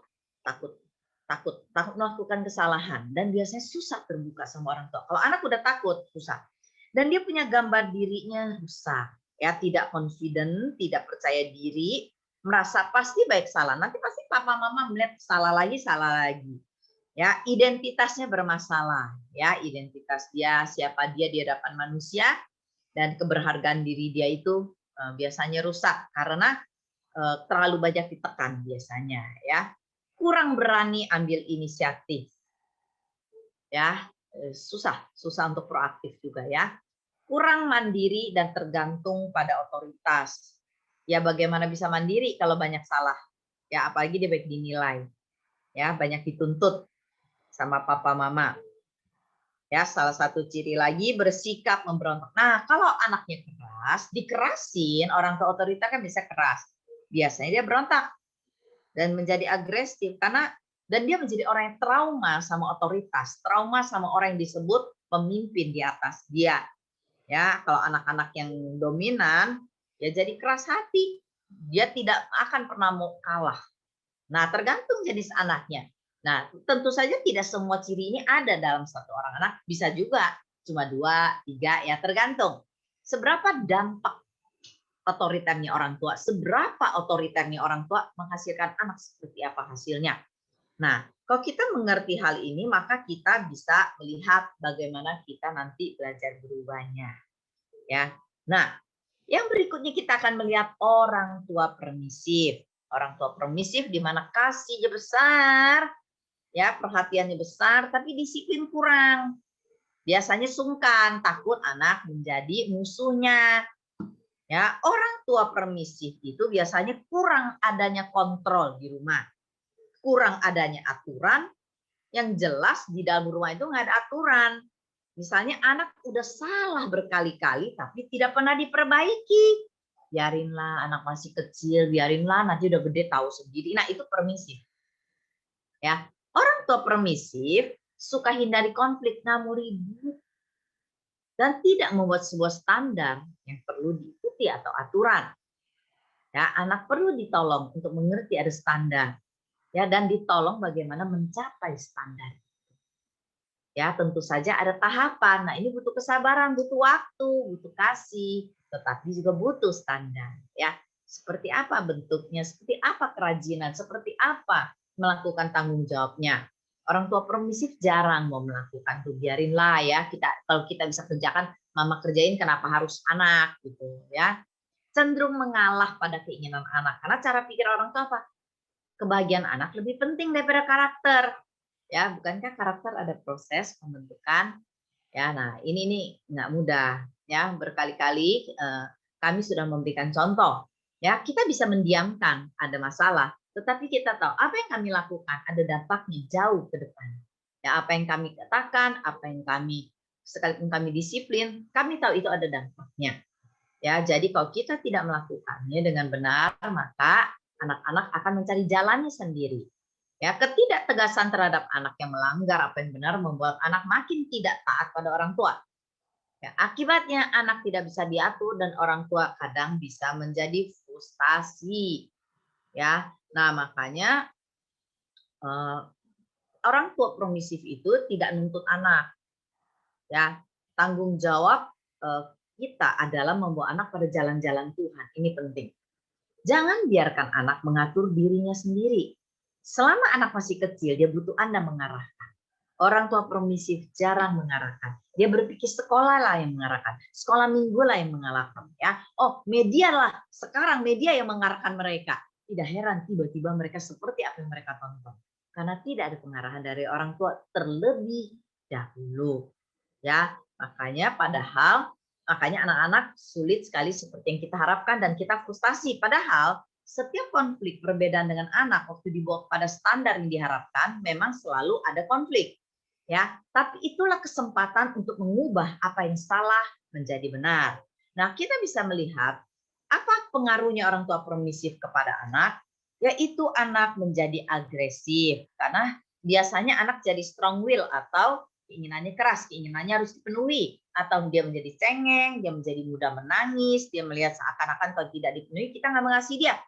melakukan kesalahan dan biasanya susah terbuka sama orang tua. Kalau anak udah takut, susah. Dan dia punya gambar dirinya rusak, ya, tidak confident, tidak percaya diri, merasa pasti baik salah. Nanti pasti papa mama melihat salah lagi. Ya, identitasnya bermasalah, ya, identitas dia, siapa dia di hadapan manusia dan keberhargaan diri dia itu biasanya rusak karena terlalu banyak ditekan biasanya, ya. Kurang berani ambil inisiatif. Ya, susah untuk proaktif juga, ya. Kurang mandiri dan tergantung pada otoritas. Ya, bagaimana bisa mandiri kalau banyak salah? Ya, apalagi dia baik dinilai. Ya, banyak dituntut sama papa mama. Ya, salah satu ciri lagi bersikap memberontak. Nah, kalau anaknya keras, dikerasin, orang tua otoriter kan bisa keras. Biasanya dia berontak dan menjadi agresif dan dia menjadi orang yang trauma sama otoritas, trauma sama orang yang disebut pemimpin di atas dia. Ya, kalau anak-anak yang dominan, ya jadi keras hati. Dia tidak akan pernah mau kalah. Nah, tergantung jenis anaknya. Nah, tentu saja tidak semua ciri ini ada dalam satu orang anak. Bisa juga cuma 2, 3, ya tergantung. Seberapa dampak otoriternya orang tua, seberapa otoriternya orang tua menghasilkan anak seperti apa hasilnya. Nah, kalau kita mengerti hal ini, maka kita bisa melihat bagaimana kita nanti belajar berubahnya. Ya. Nah, yang berikutnya kita akan melihat orang tua permisif. Orang tua permisif di mana kasihnya besar, ya, perhatiannya besar, tapi disiplin kurang. Biasanya sungkan, takut anak menjadi musuhnya. Ya, orang tua permisif itu biasanya kurang adanya kontrol di rumah. Kurang adanya aturan, yang jelas di dalam rumah itu nggak ada aturan. Misalnya anak udah salah berkali-kali tapi tidak pernah diperbaiki. Biarinlah, anak masih kecil, biarinlah, nanti udah gede tahu sendiri. Nah, itu permisif. Ya, orang tua permisif suka hindari konflik, nggak mau ribut, dan tidak membuat sebuah standar yang perlu diikuti atau aturan. Ya, anak perlu ditolong untuk mengerti ada standar. Ya, dan ditolong bagaimana mencapai standar. Ya, tentu saja ada tahapan. Nah, ini butuh kesabaran, butuh waktu, butuh kasih, tetapi juga butuh standar. Ya, seperti apa bentuknya, seperti apa kerajinan, seperti apa melakukan tanggung jawabnya. Orang tua permisif jarang mau melakukan tuh, biarinlah ya. Kalau kita bisa kerjakan, mama kerjain, kenapa harus anak gitu ya. Cenderung mengalah pada keinginan anak karena cara pikir orang tua apa? Kebahagiaan anak lebih penting daripada karakter. Ya, bukankah karakter ada proses pembentukan? Ya, nah ini nggak mudah. Ya, berkali-kali kami sudah memberikan contoh. Ya, kita bisa mendiamkan ada masalah, tetapi kita tahu apa yang kami lakukan ada dampaknya jauh ke depan. Ya, apa yang kami katakan, apa yang kami sekalipun kami disiplin, kami tahu itu ada dampaknya. Ya, jadi kalau kita tidak melakukannya dengan benar, maka anak-anak akan mencari jalannya sendiri. Ya, ketidaktegasan terhadap anak yang melanggar apa yang benar membuat anak makin tidak taat pada orang tua. Ya, akibatnya anak tidak bisa diatur dan orang tua kadang bisa menjadi frustasi. Ya, nah makanya orang tua permisif itu tidak nuntut anak. Ya, tanggung jawab kita adalah membawa anak pada jalan-jalan Tuhan. Ini penting. Jangan biarkan anak mengatur dirinya sendiri. Selama anak masih kecil, dia butuh Anda mengarahkan. Orang tua permisif jarang mengarahkan. Dia berpikir sekolah lah yang mengarahkan, sekolah minggu lah yang mengarahkan. Ya, oh media lah, sekarang media yang mengarahkan mereka. Tidak heran tiba-tiba mereka seperti apa yang mereka tonton. Karena tidak ada pengarahan dari orang tua terlebih dahulu. Ya, makanya anak-anak sulit sekali seperti yang kita harapkan dan kita frustasi. Padahal setiap konflik perbedaan dengan anak waktu dibawa pada standar yang diharapkan memang selalu ada konflik. Ya, tapi itulah kesempatan untuk mengubah apa yang salah menjadi benar. Nah, kita bisa melihat apa pengaruhnya orang tua permisif kepada anak, yaitu anak menjadi agresif karena biasanya anak jadi strong will atau keinginannya keras, keinginannya harus dipenuhi, atau dia menjadi cengeng, dia menjadi mudah menangis, dia melihat seakan-akan kalau tidak dipenuhi kita nggak mengasihi dia.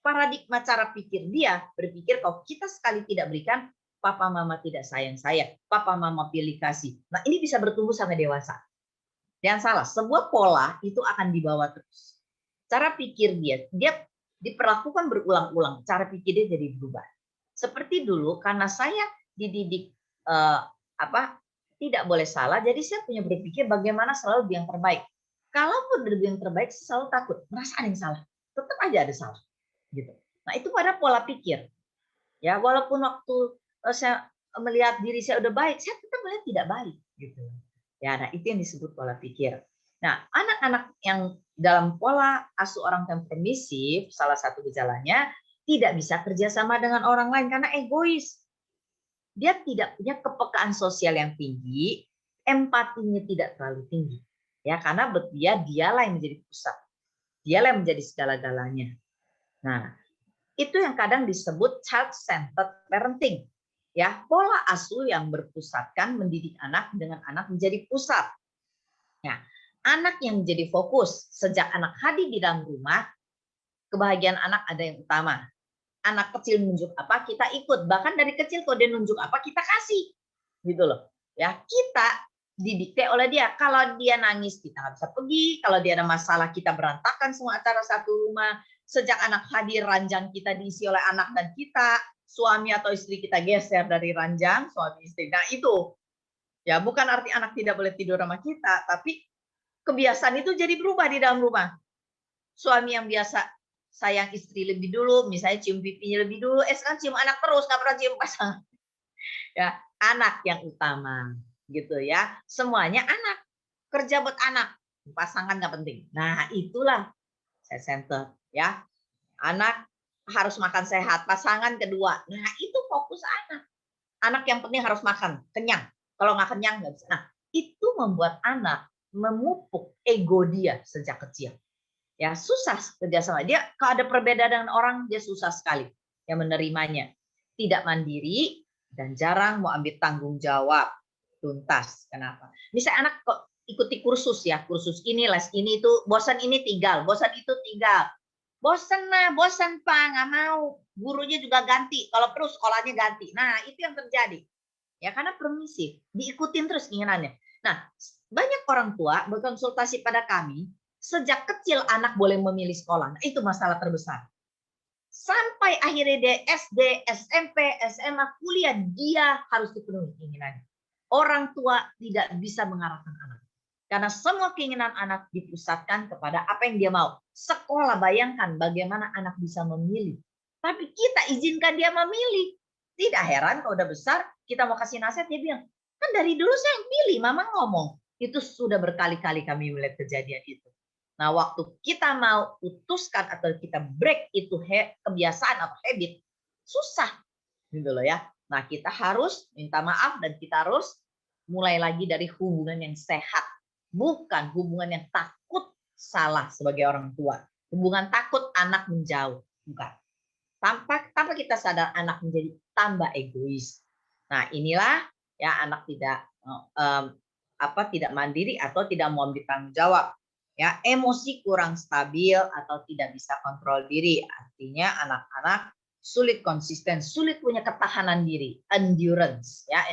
Paradigma cara pikir dia berpikir kalau kita sekali tidak berikan, papa mama tidak sayang saya, papa mama pilih kasih. Nah ini bisa bertumbuh sampai dewasa. Jangan salah, sebuah pola itu akan dibawa terus. Cara pikir dia diperlakukan berulang-ulang, cara pikir dia jadi berubah. Seperti dulu karena saya dididik tidak boleh salah, jadi saya punya berpikir bagaimana selalu yang terbaik. Kalaupun yang terbaik, saya selalu takut merasa ada yang salah, tetap aja ada salah. Gitu. Nah itu pada pola pikir. Ya walaupun waktu saya melihat diri saya udah baik, saya tetap melihat tidak baik. Gitu. Ya, nah itu yang disebut pola pikir. Nah anak-anak yang dalam pola asuh orang tua permisif, salah satu gejalanya tidak bisa kerjasama dengan orang lain karena egois. Dia tidak punya kepekaan sosial yang tinggi, empatinya tidak terlalu tinggi. Ya, karena dialah yang menjadi pusat. Dialah yang menjadi segala-galanya. Nah, itu yang kadang disebut child-centered parenting. Ya, pola asuh yang berpusatkan mendidik anak dengan anak menjadi pusat. Nah, anak yang menjadi fokus sejak anak hadir di dalam rumah, kebahagiaan anak ada yang utama. Anak kecil nunjuk apa kita ikut, bahkan dari kecil kalau dia nunjuk apa kita kasih, gitu loh. Ya kita didikte oleh dia. Kalau dia nangis kita nggak bisa pergi, kalau dia ada masalah kita berantakan semua acara satu rumah. Sejak anak hadir ranjang kita diisi oleh anak dan kita, suami atau istri kita geser dari ranjang suami istri. Nah itu ya bukan arti anak tidak boleh tidur sama kita, tapi kebiasaan itu jadi berubah di dalam rumah. Suami yang biasa sayang istri lebih dulu, misalnya cium pipinya lebih dulu, sekarang cium anak terus, nggak pernah cium pasangan. Ya, anak yang utama, gitu ya. Semuanya anak, kerja buat anak, pasangan nggak penting. Nah, itulah saya center, ya. Anak harus makan sehat, pasangan kedua. Nah, itu fokus anak. Anak yang penting harus makan, kenyang. Kalau nggak kenyang nggak bisa. Nah, itu membuat anak memupuk ego dia sejak kecil. Ya susah kerjasama dia, kalau ada perbedaan dengan orang dia susah sekali yang menerimanya, tidak mandiri dan jarang mau ambil tanggung jawab tuntas. Kenapa? Misalnya anak kok ikuti kursus ya, kursus ini les ini itu, bosan ini tinggal, bosan itu tinggal, bosan pak nggak mau, gurunya juga ganti, kalau perlu sekolahnya ganti. Nah itu yang terjadi ya karena permisif, diikutin terus keinginannya. Nah banyak orang tua berkonsultasi pada kami. Sejak kecil anak boleh memilih sekolah. Nah, itu masalah terbesar. Sampai akhirnya dia SD, SMP, SMA, kuliah, dia harus dipenuhi keinginannya. Orang tua tidak bisa mengarahkan anak. Karena semua keinginan anak dipusatkan kepada apa yang dia mau. Sekolah, bayangkan bagaimana anak bisa memilih. Tapi kita izinkan dia memilih. Tidak heran kalau udah besar, kita mau kasih nasihat, dia bilang, kan dari dulu saya yang pilih, mama ngomong. Itu sudah berkali-kali kami melihat kejadian itu. Nah, waktu kita mau putuskan atau kita break itu kebiasaan atau habit, susah. Gitu loh ya. Nah, kita harus minta maaf dan kita harus mulai lagi dari hubungan yang sehat. Bukan hubungan yang takut salah sebagai orang tua. Hubungan takut anak menjauh. Bukan. Tanpa kita sadar anak menjadi tambah egois. Nah, inilah ya anak tidak mandiri atau tidak mau ambil tanggung jawab. Ya, emosi kurang stabil atau tidak bisa kontrol diri. Artinya anak-anak sulit konsisten, sulit punya ketahanan diri, endurance ya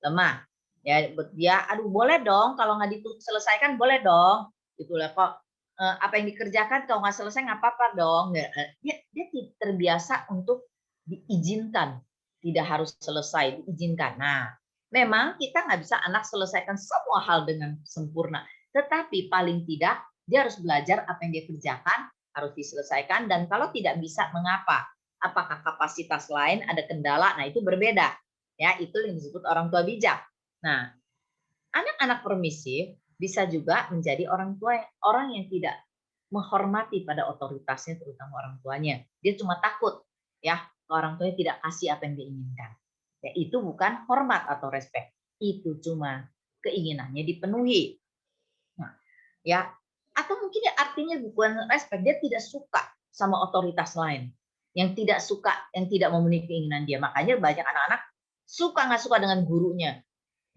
lemah. Ya, dia aduh boleh dong kalau nggak diselesaikan boleh dong. Itulah kok apa yang dikerjakan kalau nggak selesai nggak apa-apa dong. Dia terbiasa untuk diizinkan, tidak harus selesai, diizinkan. Nah, Memang kita nggak bisa anak selesaikan semua hal dengan sempurna, tetapi paling tidak dia harus belajar apa yang dia kerjakan harus diselesaikan, dan kalau tidak bisa mengapa? Apakah kapasitas lain ada kendala? Nah, itu berbeda. Ya, itu yang disebut orang tua bijak. Nah, anak-anak permisif bisa juga menjadi orang yang tidak menghormati pada otoritasnya, terutama orang tuanya. Dia cuma takut ya orang tuanya tidak kasih apa yang dia inginkan. Ya, itu bukan hormat atau respect. Itu cuma keinginannya dipenuhi. Nah, ya, atau mungkin ya artinya bukan respect, dia tidak suka sama otoritas lain. Yang tidak suka, yang tidak memenuhi keinginan dia. Makanya banyak anak-anak suka nggak suka dengan gurunya.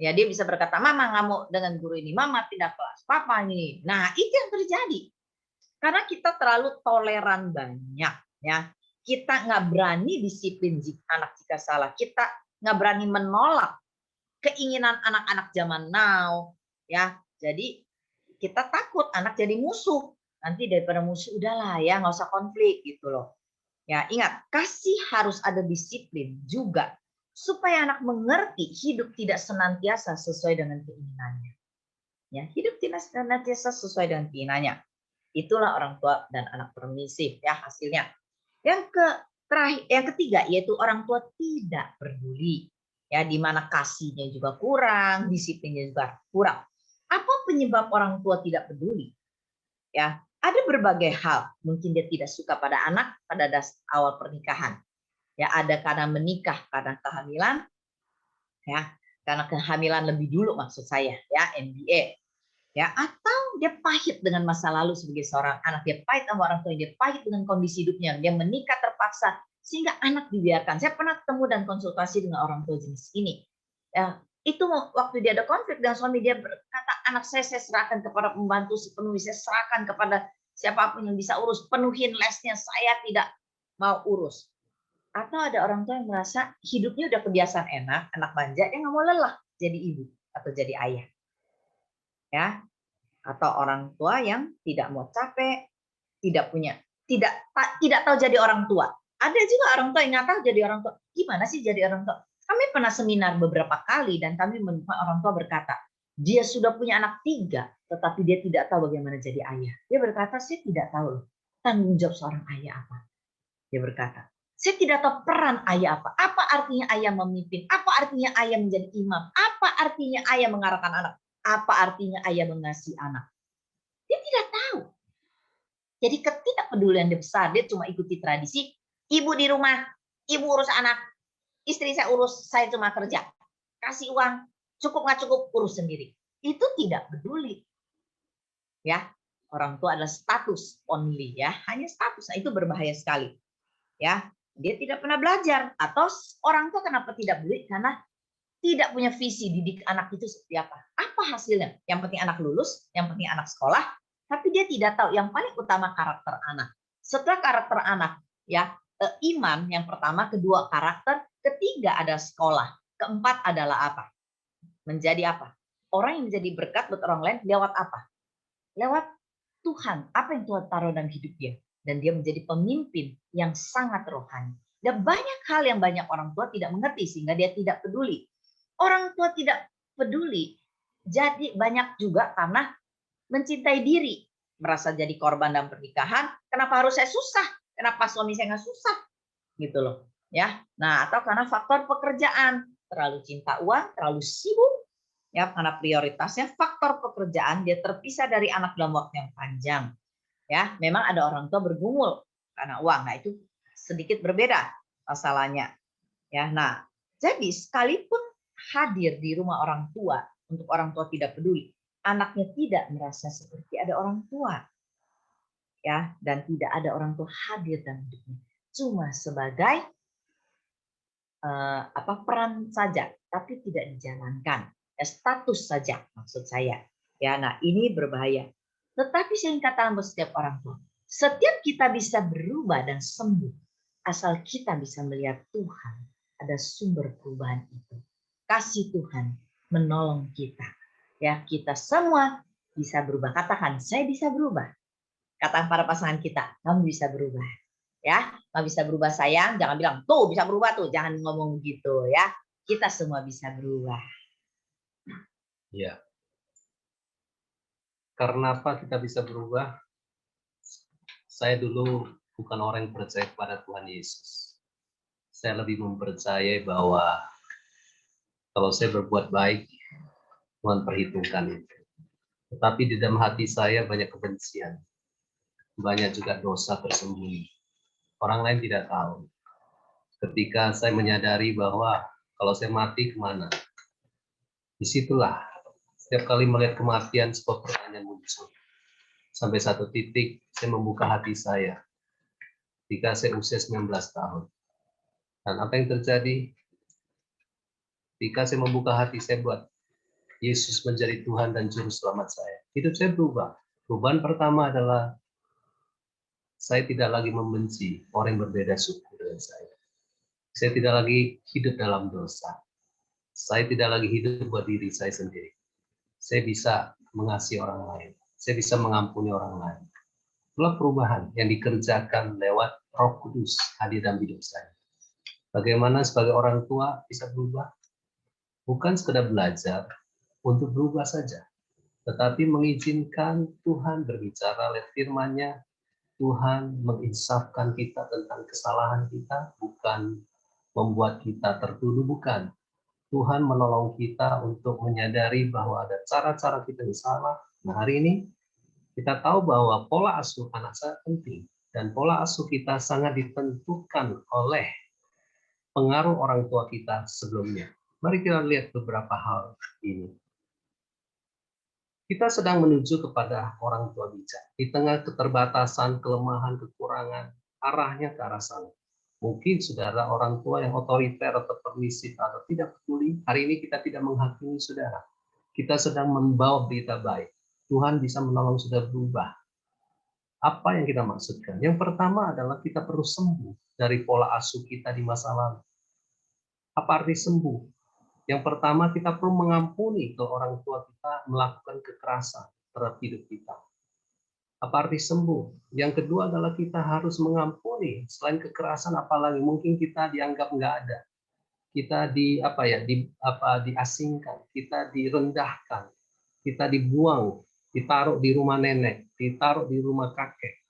Ya, dia bisa berkata, mama nggak mau dengan guru ini, mama tidak kelas, papa ini. Nah, itu yang terjadi. Karena kita terlalu toleran banyak. Ya, kita nggak berani disiplin anak jika salah. Kita nggak berani menolak keinginan anak-anak zaman now. Ya, jadi kita takut anak jadi musuh. Nanti daripada musuh, udahlah ya, nggak usah konflik gitu loh. Ya, ingat, kasih harus ada disiplin juga supaya anak mengerti hidup tidak senantiasa sesuai dengan keinginannya. Ya, hidup tidak senantiasa sesuai dengan keinginannya. Itulah orang tua dan anak permisif ya hasilnya. Yang ketiga yaitu orang tua tidak peduli. Ya, di mana kasihnya juga kurang, disiplinnya juga kurang. Apa penyebab orang tua tidak peduli? Ya, ada berbagai hal. Mungkin dia tidak suka pada anak pada awal pernikahan. Ya, ada karena menikah karena kehamilan, ya, karena kehamilan lebih dulu maksud saya, ya, MBA. Ya, atau dia pahit dengan masa lalu sebagai seorang anak, dia pahit sama orang tua, dia pahit dengan kondisi hidupnya, dia menikah terpaksa sehingga anak dibiarkan. Saya pernah ketemu dan konsultasi dengan orang tua jenis ini. Ya, itu waktu dia ada konflik dengan suami, dia berkata, anak saya serahkan kepada pembantu sepenuhnya, saya serahkan kepada siapapun yang bisa urus, penuhin lesnya, saya tidak mau urus. Atau ada orang tua yang merasa hidupnya udah kebiasaan enak, anak manja, dia nggak mau lelah jadi ibu atau jadi ayah. Ya, atau orang tua yang tidak mau capek, tidak tahu jadi orang tua. Ada juga orang tua yang nggak tahu jadi orang tua. Gimana sih jadi orang tua? Kami pernah seminar beberapa kali dan kami menemukan orang tua berkata, dia sudah punya anak 3, tetapi dia tidak tahu bagaimana jadi ayah. Dia berkata, saya tidak tahu tanggung jawab seorang ayah apa. Dia berkata, saya tidak tahu peran ayah apa. Apa artinya ayah memimpin? Apa artinya ayah menjadi imam? Apa artinya ayah mengarahkan anak? Apa artinya ayah mengasihi anak? Dia tidak tahu. Jadi ketidakpedulian dia besar, dia cuma ikuti tradisi. Ibu di rumah, ibu urus anak, istri saya urus, saya cuma kerja. Kasih uang, cukup nggak cukup, urus sendiri. Itu tidak peduli. Ya, orang tua adalah status only ya, hanya status. Nah, itu berbahaya sekali. Ya, dia tidak pernah belajar, atau orang tua kenapa tidak peduli? Karena tidak punya visi didik anak itu seperti apa. Apa hasilnya? Yang penting anak lulus, yang penting anak sekolah, tapi dia tidak tahu yang paling utama karakter anak. Setelah karakter anak, ya, iman yang pertama, kedua karakter, ketiga ada sekolah, keempat adalah apa? Menjadi apa? Orang yang menjadi berkat buat orang lain lewat apa? Lewat Tuhan. Apa yang Tuhan taruh dalam hidup dia? Dan dia menjadi pemimpin yang sangat rohani. Dan banyak hal yang banyak orang tua tidak mengerti sehingga dia tidak peduli. Orang tua tidak peduli, jadi banyak juga karena mencintai diri, merasa jadi korban dalam pernikahan. Kenapa harus saya susah? Kenapa suami saya nggak susah? Gitu loh, ya. Nah, atau karena faktor pekerjaan, terlalu cinta uang, terlalu sibuk, ya, karena prioritasnya faktor pekerjaan, dia terpisah dari anak dalam waktu yang panjang. Ya, memang ada orang tua bergumul karena uang. Nah, itu sedikit berbeda masalahnya. Ya, nah, jadi sekalipun hadir di rumah orang tua, untuk orang tua tidak peduli, anaknya tidak merasa seperti ada orang tua. Ya, dan tidak ada orang tua hadir dalam hidupnya. Cuma sebagai peran saja, tapi tidak dijalankan. Ya, status saja maksud saya. Ya, nah ini berbahaya. Tetapi saya ingin katakan buat setiap orang tua, setiap kita bisa berubah dan sembuh, asal kita bisa melihat Tuhan ada sumber perubahan itu. Kasih Tuhan menolong kita. Ya, kita semua bisa berubah. Katakan, saya bisa berubah. Katakan para pasangan kita, kamu bisa berubah. Ya, kamu bisa berubah sayang. Jangan bilang, tuh bisa berubah tuh. Jangan ngomong gitu ya. Kita semua bisa berubah. Ya, karena apa kita bisa berubah? Saya dulu bukan orang yang percaya kepada Tuhan Yesus. Saya lebih mempercayai bahwa kalau saya berbuat baik, Tuhan perhitungkan itu. Tetapi di dalam hati saya banyak kebencian, banyak juga dosa tersembunyi. Orang lain tidak tahu. Ketika saya menyadari bahwa kalau saya mati kemana, disitulah setiap kali melihat kematian sebuah pertanyaan muncul. Sampai satu titik saya membuka hati saya ketika saya usia 19 tahun. Dan apa yang terjadi? Ketika saya membuka hati saya buat Yesus menjadi Tuhan dan Juru Selamat saya, hidup saya berubah. Perubahan pertama adalah saya tidak lagi membenci orang yang berbeda suku dengan saya. Saya tidak lagi hidup dalam dosa. Saya tidak lagi hidup buat diri saya sendiri. Saya bisa mengasihi orang lain. Saya bisa mengampuni orang lain. Itulah perubahan yang dikerjakan lewat Roh Kudus hadir dalam hidup saya. Bagaimana sebagai orang tua bisa berubah? Bukan sekedar belajar untuk berubah saja, tetapi mengizinkan Tuhan berbicara lewat firman-Nya. Tuhan menginsafkan kita tentang kesalahan kita, bukan membuat kita tertuduh, bukan. Tuhan menolong kita untuk menyadari bahwa ada cara-cara kita yang salah. Nah, hari ini kita tahu bahwa pola asuh anak sangat penting, dan pola asuh kita sangat ditentukan oleh pengaruh orang tua kita sebelumnya. Mari kita lihat beberapa hal ini. Kita sedang menuju kepada orang tua bijak. Di tengah keterbatasan, kelemahan, kekurangan, arahnya ke arah sana. Mungkin saudara orang tua yang otoriter atau permisif atau tidak peduli, hari ini kita tidak menghakimi saudara. Kita sedang membawa berita baik. Tuhan bisa menolong saudara berubah. Apa yang kita maksudkan? Yang pertama adalah kita perlu sembuh dari pola asuh kita di masa lalu. Apa arti sembuh? Yang pertama, kita perlu mengampuni kalau orang tua kita melakukan kekerasan terhadap hidup kita. Apa arti sembuh? Yang kedua adalah kita harus mengampuni. Selain kekerasan, apalagi mungkin kita dianggap nggak ada. Kita diasingkan, kita direndahkan, kita dibuang, ditaruh di rumah nenek, ditaruh di rumah kakek.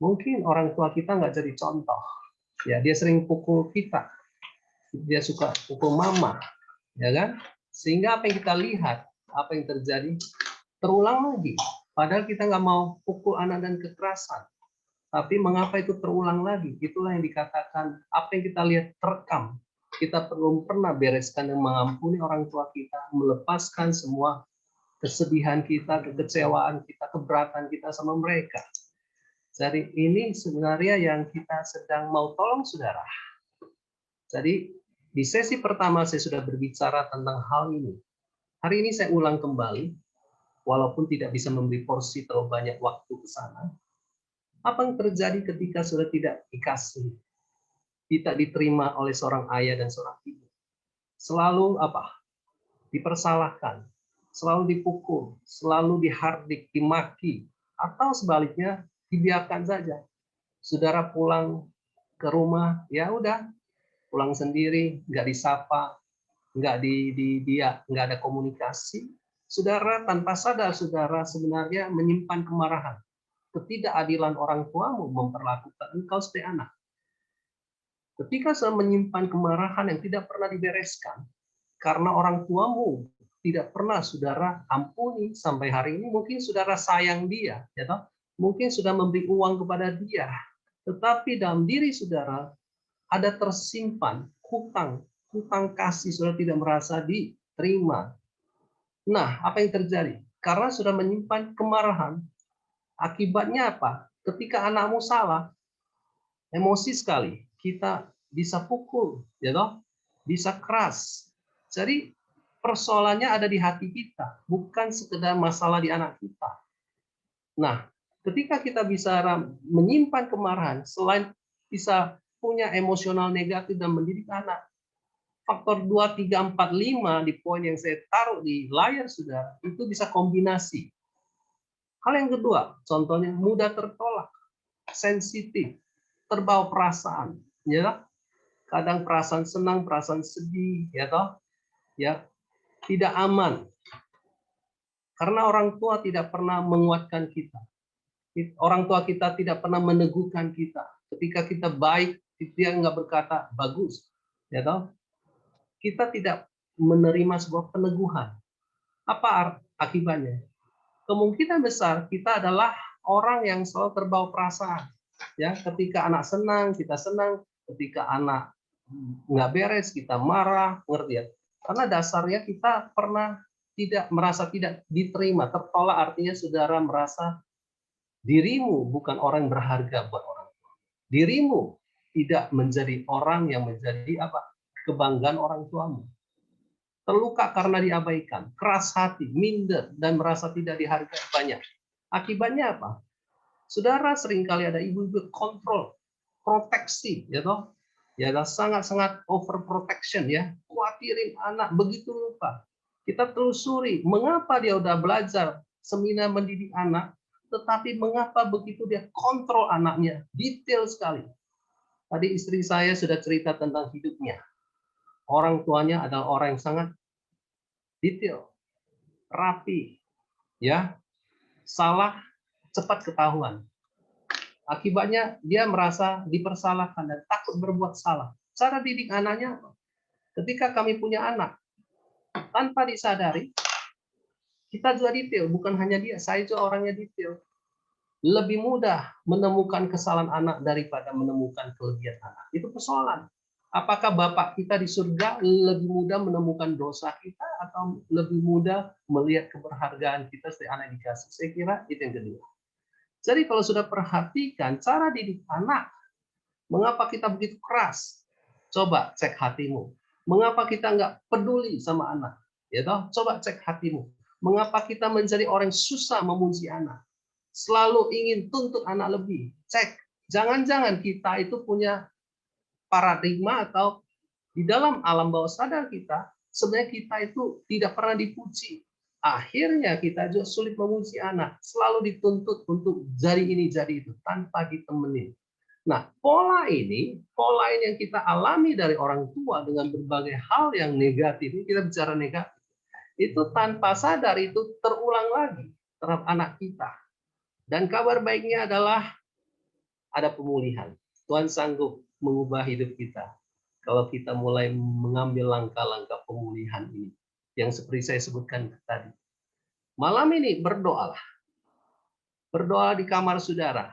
Mungkin orang tua kita nggak jadi contoh. Ya, dia sering pukul kita. Dia suka pukul mama, ya kan? Sehingga apa yang kita lihat, apa yang terjadi, terulang lagi. Padahal kita nggak mau pukul anak dan kekerasan. Tapi mengapa itu terulang lagi? Itulah yang dikatakan, apa yang kita lihat terekam. Kita belum pernah bereskan dan mengampuni orang tua kita, melepaskan semua kesedihan kita, kekecewaan kita, keberatan kita sama mereka. Jadi ini sebenarnya yang kita sedang mau tolong saudara. Jadi di sesi pertama saya sudah berbicara tentang hal ini. Hari ini saya ulang kembali, walaupun tidak bisa memberi porsi terlalu banyak waktu ke sana. Apa yang terjadi ketika sudah tidak dikasih, tidak diterima oleh seorang ayah dan seorang ibu? Selalu apa? Dipersalahkan, selalu dipukul, selalu dihardik, dimaki, atau sebaliknya dibiarkan saja. Saudara pulang ke rumah, ya udah, pulang sendiri, nggak disapa, nggak ada komunikasi. Saudara tanpa sadar, saudara sebenarnya menyimpan kemarahan. Ketidakadilan orang tuamu memperlakukan engkau seperti anak. Ketika saudara menyimpan kemarahan yang tidak pernah dibereskan, karena orang tuamu tidak pernah saudara ampuni sampai hari ini, mungkin saudara sayang dia, ya toh? Mungkin sudah memberi uang kepada dia, tetapi dalam diri saudara ada tersimpan hutang kasih, saudara tidak merasa diterima. Nah, apa yang terjadi? Karena sudah menyimpan kemarahan, akibatnya apa? Ketika anakmu salah, emosi sekali, kita bisa pukul, ya toh? Bisa keras. Jadi persoalannya ada di hati kita, bukan sekedar masalah di anak kita. Nah, ketika kita bisa menyimpan kemarahan, selain bisa punya emosional negatif dan mendidik anak, faktor 2, 3, 4, 5 di poin yang saya taruh di layar saudara, itu bisa kombinasi. Hal yang kedua, contohnya mudah tertolak, sensitif, terbawa perasaan, ya. Kadang perasaan senang, perasaan sedih, ya toh, ya. tidak aman. Karena orang tua tidak pernah menguatkan kita. Orang tua kita tidak pernah meneguhkan kita. Ketika kita baik, dia nggak berkata bagus, ya toh? Kita tidak menerima sebuah peneguhan. Apa akibatnya? Kemungkinan besar kita adalah orang yang selalu terbawa perasaan. Ya, ketika anak senang, kita senang. Ketika anak nggak beres, kita marah, ngerti ya? Karena dasarnya kita pernah merasa tidak diterima, tertolak, artinya saudara merasa dirimu bukan orang berharga buat orang tua. Dirimu tidak menjadi orang yang menjadi apa? Kebanggaan orang tuamu. Terluka karena diabaikan, keras hati, minder, dan merasa tidak dihargai banyak. Akibatnya apa? Saudara seringkali ada ibu-ibu kontrol, proteksi, ya toh? Ya, sangat-sangat overprotection ya, khawatirin anak begitu rupa. Kita telusuri mengapa dia udah belajar seminar mendidik anak, tetapi mengapa begitu dia kontrol anaknya, detail sekali. Tadi istri saya sudah cerita tentang hidupnya. Orang tuanya adalah orang yang sangat detail, rapi, ya, salah cepat ketahuan. Akibatnya dia merasa dipersalahkan dan takut berbuat salah. Cara didik anaknya, ketika kami punya anak, tanpa disadari, kita juga detail. Bukan hanya dia, saya juga orangnya detail. Lebih mudah menemukan kesalahan anak daripada menemukan kelebihan anak. Itu persoalan. Apakah Bapak kita di surga lebih mudah menemukan dosa kita atau lebih mudah melihat keberhargaan kita sebagai anak dikasih? Saya kira itu yang kedua. Jadi kalau sudah perhatikan cara didik anak, mengapa kita begitu keras? Coba cek hatimu. Mengapa kita nggak peduli sama anak? Ya toh? Coba cek hatimu. Mengapa kita menjadi orang yang susah memuji anak? Selalu ingin tuntut anak lebih. Cek. Jangan-jangan kita itu punya paradigma atau di dalam alam bawah sadar kita, sebenarnya kita itu tidak pernah dipuji. Akhirnya kita juga sulit memuji anak. Selalu dituntut untuk jadi ini, jadi itu, tanpa ditemenin. Nah, pola ini yang kita alami dari orang tua dengan berbagai hal yang negatif, ini kita bicara negatif, itu tanpa sadar itu terulang lagi terhadap anak kita. Dan kabar baiknya adalah ada pemulihan. Tuhan sanggup mengubah hidup kita kalau kita mulai mengambil langkah-langkah pemulihan ini yang seperti saya sebutkan tadi. Malam ini berdoalah. Berdoa di kamar saudara.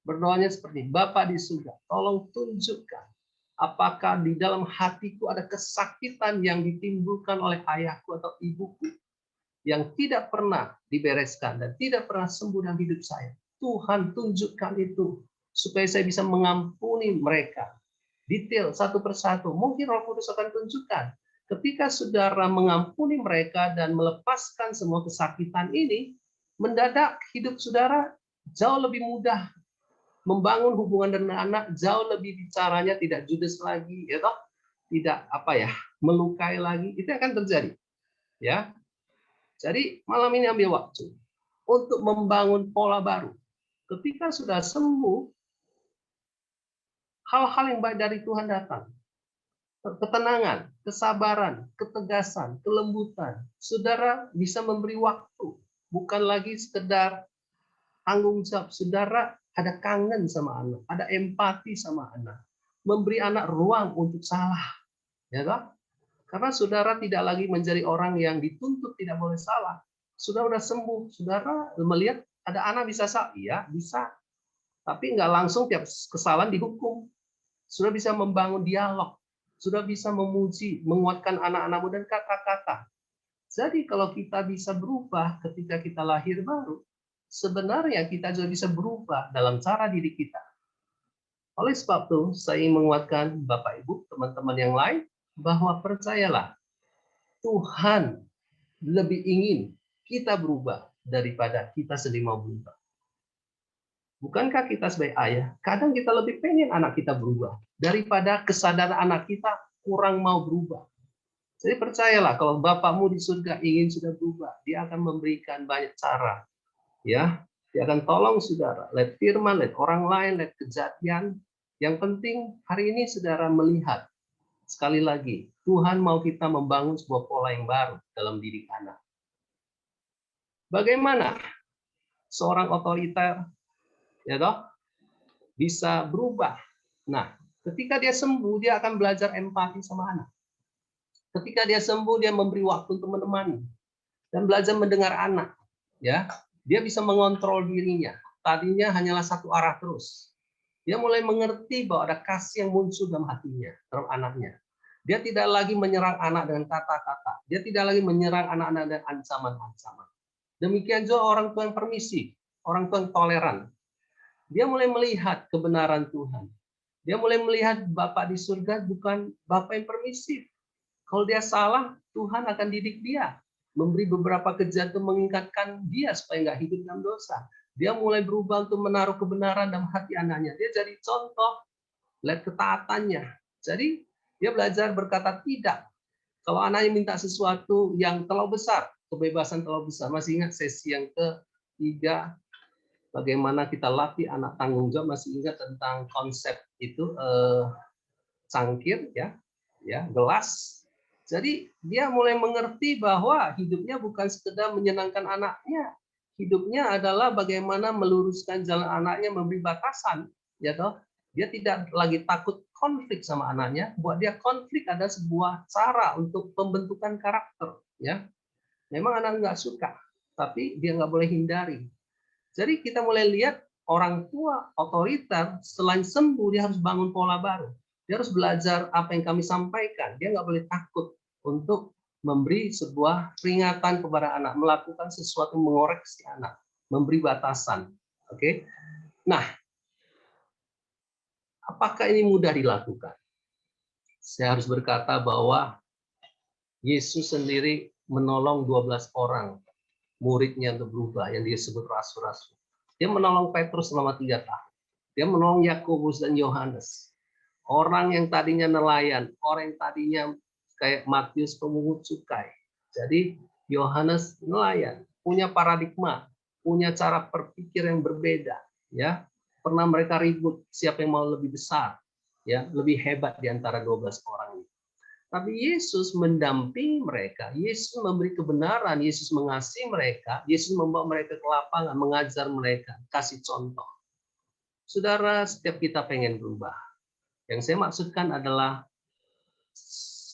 Berdoanya seperti, Bapa di surga, tolong tunjukkan apakah di dalam hatiku ada kesakitan yang ditimbulkan oleh ayahku atau ibuku yang tidak pernah dibereskan dan tidak pernah sembuh dalam hidup saya. Tuhan tunjukkan itu supaya saya bisa mengampuni mereka. Detail satu persatu. Mungkin Roh Kudus akan tunjukkan. Ketika saudara mengampuni mereka dan melepaskan semua kesakitan ini, mendadak hidup saudara jauh lebih mudah membangun hubungan dengan anak, jauh lebih bicaranya tidak judes lagi, ya toh? Tidak melukai lagi. Itu akan terjadi. Ya. Jadi malam ini ambil waktu untuk membangun pola baru. Ketika sudah sembuh, hal-hal yang baik dari Tuhan datang. Ketenangan, kesabaran, ketegasan, kelembutan. Saudara bisa memberi waktu. Bukan lagi sekedar tanggung jawab. Saudara ada kangen sama anak. Ada empati sama anak. Memberi anak ruang untuk salah. Ya kan? Karena saudara tidak lagi menjadi orang yang dituntut tidak boleh salah. Saudara sudah sembuh. Saudara melihat ada anak bisa salah. Iya, bisa. Tapi nggak langsung tiap kesalahan dihukum. Sudah bisa membangun dialog, sudah bisa memuji, menguatkan anak-anakmu dan kakak-kakak. Jadi kalau kita bisa berubah ketika kita lahir baru, sebenarnya kita juga bisa berubah dalam cara didik kita. Oleh sebab itu, saya ingin menguatkan Bapak Ibu, teman-teman yang lain, bahwa percayalah, Tuhan lebih ingin kita berubah daripada kita sendiri mau berubah. Bukankah kita sebagai ayah, kadang kita lebih pengen anak kita berubah daripada kesadaran anak kita kurang mau berubah. Jadi percayalah kalau Bapakmu di surga ingin sudah berubah, dia akan memberikan banyak cara. Ya, dia akan tolong saudara, lihat firman, lihat orang lain, lihat kejadian. Yang penting hari ini saudara melihat Sekali lagi, Tuhan mau kita membangun sebuah pola yang baru dalam didik anak. Bagaimana seorang otoriter, ya toh, bisa berubah? Nah, ketika dia sembuh, dia akan belajar empati sama anak. Ketika dia sembuh, dia memberi waktu untuk menemani dan belajar mendengar anak. Ya, dia bisa mengontrol dirinya. Tadinya hanyalah satu arah terus. Dia mulai mengerti bahwa ada kasih yang muncul dalam hatinya, dalam anaknya. Dia tidak lagi menyerang anak dengan kata-kata. Dia tidak lagi menyerang anak-anak dengan ancaman-ancaman. Demikian juga orang tua yang permisif, orang tua yang toleran. Dia mulai melihat kebenaran Tuhan. Dia mulai melihat Bapa di surga bukan Bapa yang permisif. Kalau dia salah, Tuhan akan didik dia. Memberi beberapa kejadian mengingatkan dia supaya nggak hidup dalam dosa. Dia mulai berubah untuk menaruh kebenaran dalam hati anaknya. Dia jadi contoh, lihat ketaatannya. Jadi dia belajar berkata tidak. Kalau anaknya minta sesuatu yang terlalu besar, kebebasan terlalu besar. Masih ingat sesi yang ketiga, bagaimana kita latih anak tanggung jawab? Masih ingat tentang konsep itu cangkir, ya, gelas. Jadi dia mulai mengerti bahwa hidupnya bukan sekedar menyenangkan anaknya. Hidupnya adalah bagaimana meluruskan jalan anaknya, memberi batasan, ya toh. Dia tidak lagi takut konflik sama anaknya. Buat dia konflik ada sebuah cara untuk pembentukan karakter, ya. Memang anak nggak suka, tapi dia nggak boleh hindari. Jadi kita mulai lihat orang tua otoriter selain sembuh dia harus bangun pola baru. Dia harus belajar apa yang kami sampaikan. Dia nggak boleh takut untuk memberi sebuah peringatan kepada anak, melakukan sesuatu mengoreksi anak, memberi batasan. Oke. Nah, apakah ini mudah dilakukan? Saya harus berkata bahwa Yesus sendiri menolong 12 orang muridnya untuk berubah yang disebut rasul-rasul. Dia menolong Petrus selama 3 tahun. Dia menolong Yakobus dan Yohanes. Orang yang tadinya nelayan, orang yang tadinya kayak Matius pemungut cukai. Jadi Yohanes nelayan, punya paradigma, punya cara berpikir yang berbeda, ya. Pernah mereka ribut siapa yang mau lebih besar, ya, lebih hebat di antara 12 orang ini. Tapi Yesus mendampingi mereka, Yesus memberi kebenaran, Yesus mengasihi mereka, Yesus membawa mereka ke lapangan, mengajar mereka, kasih contoh. Saudara, setiap kita pengen berubah. Yang saya maksudkan adalah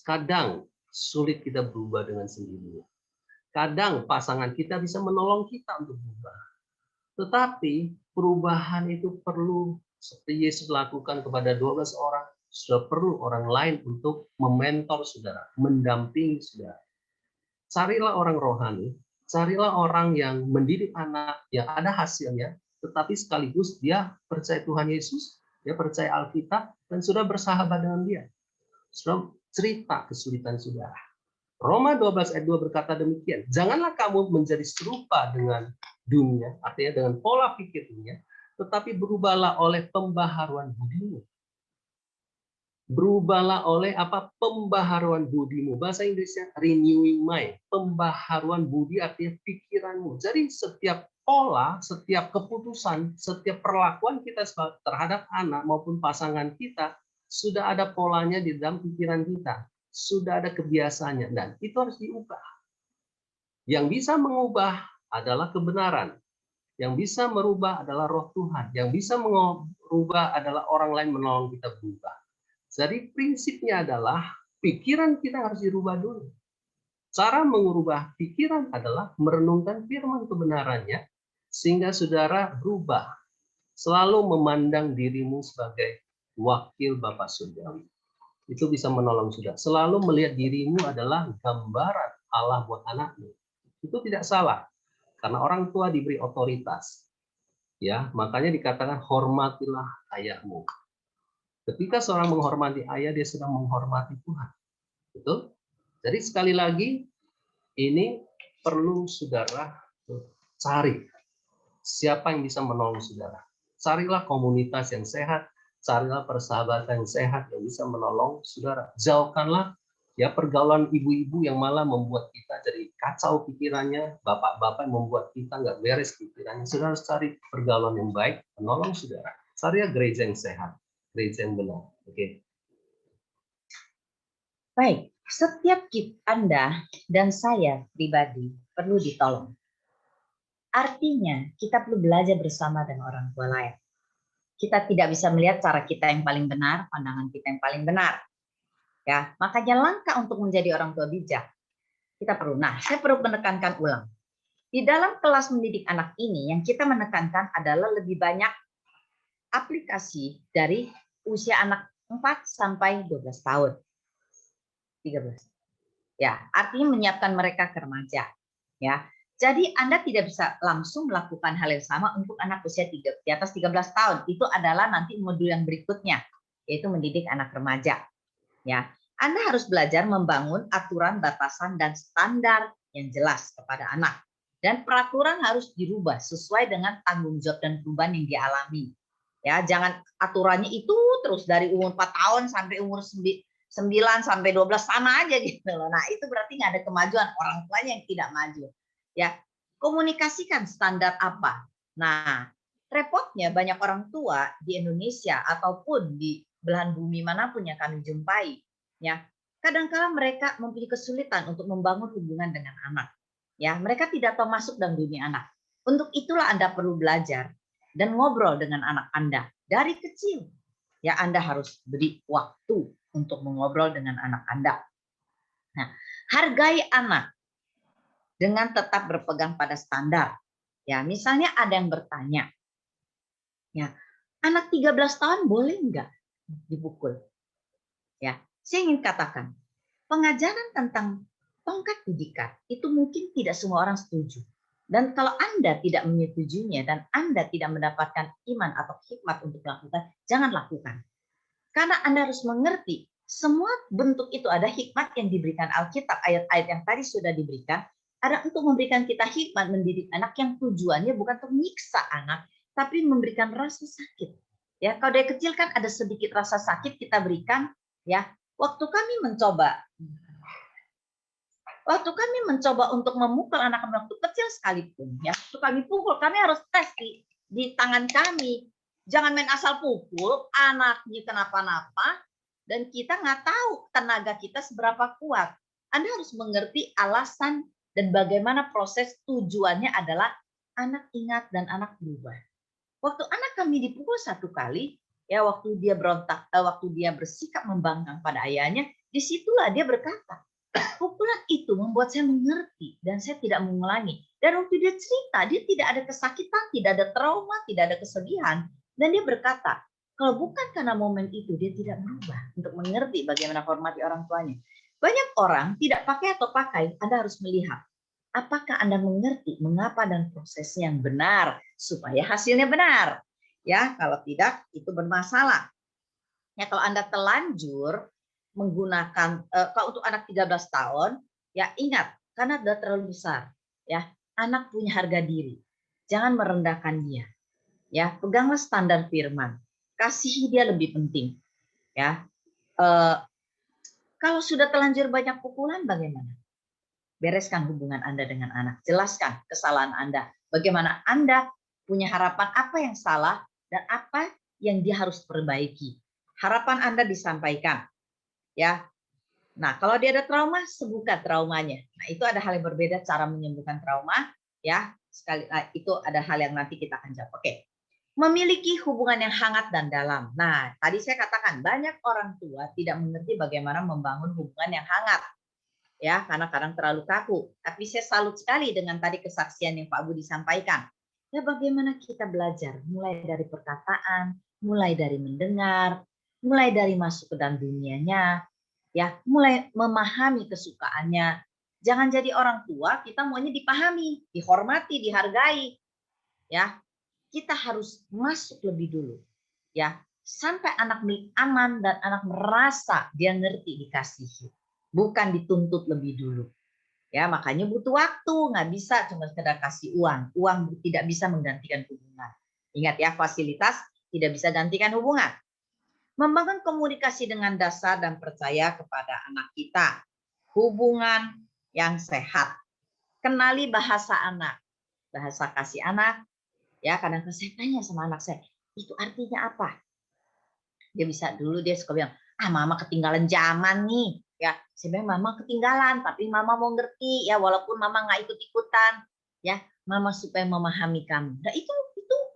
kadang sulit kita berubah dengan sendirinya. Kadang pasangan kita bisa menolong kita untuk berubah. Tetapi perubahan itu perlu seperti Yesus lakukan kepada 12 orang, sudah perlu orang lain untuk mementor saudara, mendampingi saudara. Carilah orang rohani, carilah orang yang mendidik anak yang ada hasilnya, tetapi sekaligus dia percaya Tuhan Yesus, dia percaya Alkitab, dan sudah bersahabat dengan dia. Sudah cerita kesulitan saudara. Roma 12 ayat 2 berkata demikian, janganlah kamu menjadi serupa dengan dunia, artinya dengan pola pikir dunia, tetapi berubahlah oleh pembaharuan budimu. Berubahlah oleh apa? Pembaharuan budimu. Bahasa Inggrisnya renewing mind. Pembaharuan budi artinya pikiranmu. Jadi setiap pola, setiap keputusan, setiap perlakuan kita terhadap anak maupun pasangan kita, sudah ada polanya di dalam pikiran kita. Sudah ada kebiasaannya, dan itu harus diubah. Yang bisa mengubah adalah kebenaran. Yang bisa merubah adalah roh Tuhan. Yang bisa merubah adalah orang lain menolong kita berubah. Jadi prinsipnya adalah pikiran kita harus dirubah dulu. Cara mengubah pikiran adalah merenungkan firman kebenarannya, sehingga saudara berubah. Selalu memandang dirimu sebagai wakil Bapa Surgawi. Itu bisa menolong saudara. Selalu melihat dirimu adalah gambaran Allah buat anakmu. Itu tidak salah, karena orang tua diberi otoritas. Ya, makanya dikatakan hormatilah ayahmu. Ketika seorang menghormati ayah, dia sedang menghormati Tuhan. Betul? Jadi sekali lagi, ini perlu saudara cari. Siapa yang bisa menolong saudara? Carilah komunitas yang sehat, carilah persahabatan yang sehat yang bisa menolong saudara. Jauhkanlah ya pergaulan ibu-ibu yang malah membuat kita jadi kacau pikirannya, bapak-bapak yang membuat kita nggak beres pikirannya. Saudara harus cari pergaulan yang baik, menolong saudara. Carilah gereja yang sehat, gereja yang benar. Oke. Baik, setiap Anda dan saya pribadi perlu ditolong. Artinya, kita perlu belajar bersama dengan orang tua lain. Kita tidak bisa melihat cara kita yang paling benar, pandangan kita yang paling benar. Ya, makanya langkah untuk menjadi orang tua bijak, kita perlu. Nah, saya perlu menekankan ulang. Di dalam kelas mendidik anak ini, yang kita menekankan adalah lebih banyak aplikasi dari usia anak 4 sampai 12 tahun. 13. Ya, artinya menyiapkan mereka ke remaja. Ya. Jadi Anda tidak bisa langsung melakukan hal yang sama untuk anak usia di atas 13 tahun. Itu adalah nanti modul yang berikutnya, yaitu mendidik anak remaja. Ya. Anda harus belajar membangun aturan, batasan, dan standar yang jelas kepada anak. Dan peraturan harus dirubah sesuai dengan tanggung jawab dan perubahan yang dialami. Ya, jangan aturannya itu terus dari umur 4 tahun sampai umur 9 sampai 12 sama aja gitu loh. Nah, itu berarti nggak ada kemajuan, orang tuanya yang tidak maju. Ya, komunikasikan standar apa. Nah, repotnya banyak orang tua di Indonesia ataupun di belahan bumi manapun yang kami jumpai, ya, kadang-kala mereka mempunyai kesulitan untuk membangun hubungan dengan anak. Ya, mereka tidak tahu masuk dalam dunia anak. Untuk itulah Anda perlu belajar dan ngobrol dengan anak Anda dari kecil. Ya, Anda harus beri waktu untuk mengobrol dengan anak Anda. Nah, hargai anak dengan tetap berpegang pada standar. Ya, misalnya ada yang bertanya, ya, anak 13 tahun boleh nggak dipukul? Ya, saya ingin katakan, pengajaran tentang tongkat didikan itu mungkin tidak semua orang setuju. Dan kalau Anda tidak menyetujuinya dan Anda tidak mendapatkan iman atau hikmat untuk melakukan, jangan lakukan. Karena Anda harus mengerti, semua bentuk itu ada hikmat yang diberikan Alkitab, ayat-ayat yang tadi sudah diberikan, ada untuk memberikan kita hikmat mendidik anak yang tujuannya bukan untuk menyiksa anak, tapi memberikan rasa sakit. Ya, kalau dari kecil kan ada sedikit rasa sakit kita berikan, ya. Waktu kami mencoba untuk memukul anak kami waktu kecil sekalipun, ya, waktu kami pukul, kami harus tes di tangan kami. Jangan main asal pukul, anaknya kenapa-napa, dan kita nggak tahu tenaga kita seberapa kuat. Anda harus mengerti alasan dan bagaimana proses tujuannya adalah anak ingat dan anak berubah. Waktu anak kami dipukul 1 kali, ya waktu dia berontak, waktu dia bersikap membangkang pada ayahnya, disitulah dia berkata, pukulan itu membuat saya mengerti dan saya tidak mengulangi. Dan waktu dia cerita, dia tidak ada kesakitan, tidak ada trauma, tidak ada kesedihan. Dan dia berkata, kalau bukan karena momen itu, dia tidak berubah untuk mengerti bagaimana hormati orang tuanya. Banyak orang tidak pakai atau pakai, Anda harus melihat. Apakah Anda mengerti mengapa dan prosesnya yang benar supaya hasilnya benar? Ya, kalau tidak itu bermasalah. Ya, kalau Anda telanjur menggunakan kalau untuk anak 13 tahun, ya ingat karena sudah terlalu besar, ya. Anak punya harga diri. Jangan merendahkan dia. Ya, peganglah standar firman. Kasihi dia lebih penting, ya. Kalau sudah terlanjur banyak pukulan bagaimana? Bereskan hubungan Anda dengan anak. Jelaskan kesalahan Anda. Bagaimana Anda punya harapan apa yang salah dan apa yang dia harus perbaiki. Harapan Anda disampaikan. Ya. Nah, kalau dia ada trauma, sembuhkan traumanya. Nah, itu ada hal yang berbeda cara menyembuhkan trauma, ya. Itu ada hal yang nanti kita akan jawab. Oke. Memiliki hubungan yang hangat dan dalam. Nah, tadi saya katakan banyak orang tua tidak mengerti bagaimana membangun hubungan yang hangat. Ya, karena kadang terlalu kaku. Tapi saya salut sekali dengan tadi kesaksian yang Pak Budi sampaikan. Ya, bagaimana kita belajar mulai dari perkataan, mulai dari mendengar, mulai dari masuk ke dalam dunianya, ya, mulai memahami kesukaannya. Jangan jadi orang tua kita maunya dipahami, dihormati, dihargai. Ya, kita harus masuk lebih dulu. Ya, sampai anak aman dan anak merasa dia ngerti dikasihi. Bukan dituntut lebih dulu. Ya, makanya butuh waktu, nggak bisa cuma sekedar kasih uang. Uang tidak bisa menggantikan hubungan. Ingat ya, fasilitas tidak bisa gantikan hubungan. Membangun komunikasi dengan dasar dan percaya kepada anak kita. Hubungan yang sehat. Kenali bahasa anak. Bahasa kasih anak. Ya, kadang-kadang saya tanya sama anak saya, itu artinya apa? Dia suka bilang, mama ketinggalan zaman nih. Ya, sebenarnya mama ketinggalan, tapi mama mau ngerti ya, walaupun mama nggak ikut-ikutan, ya, mama supaya memahami kamu. Nah itu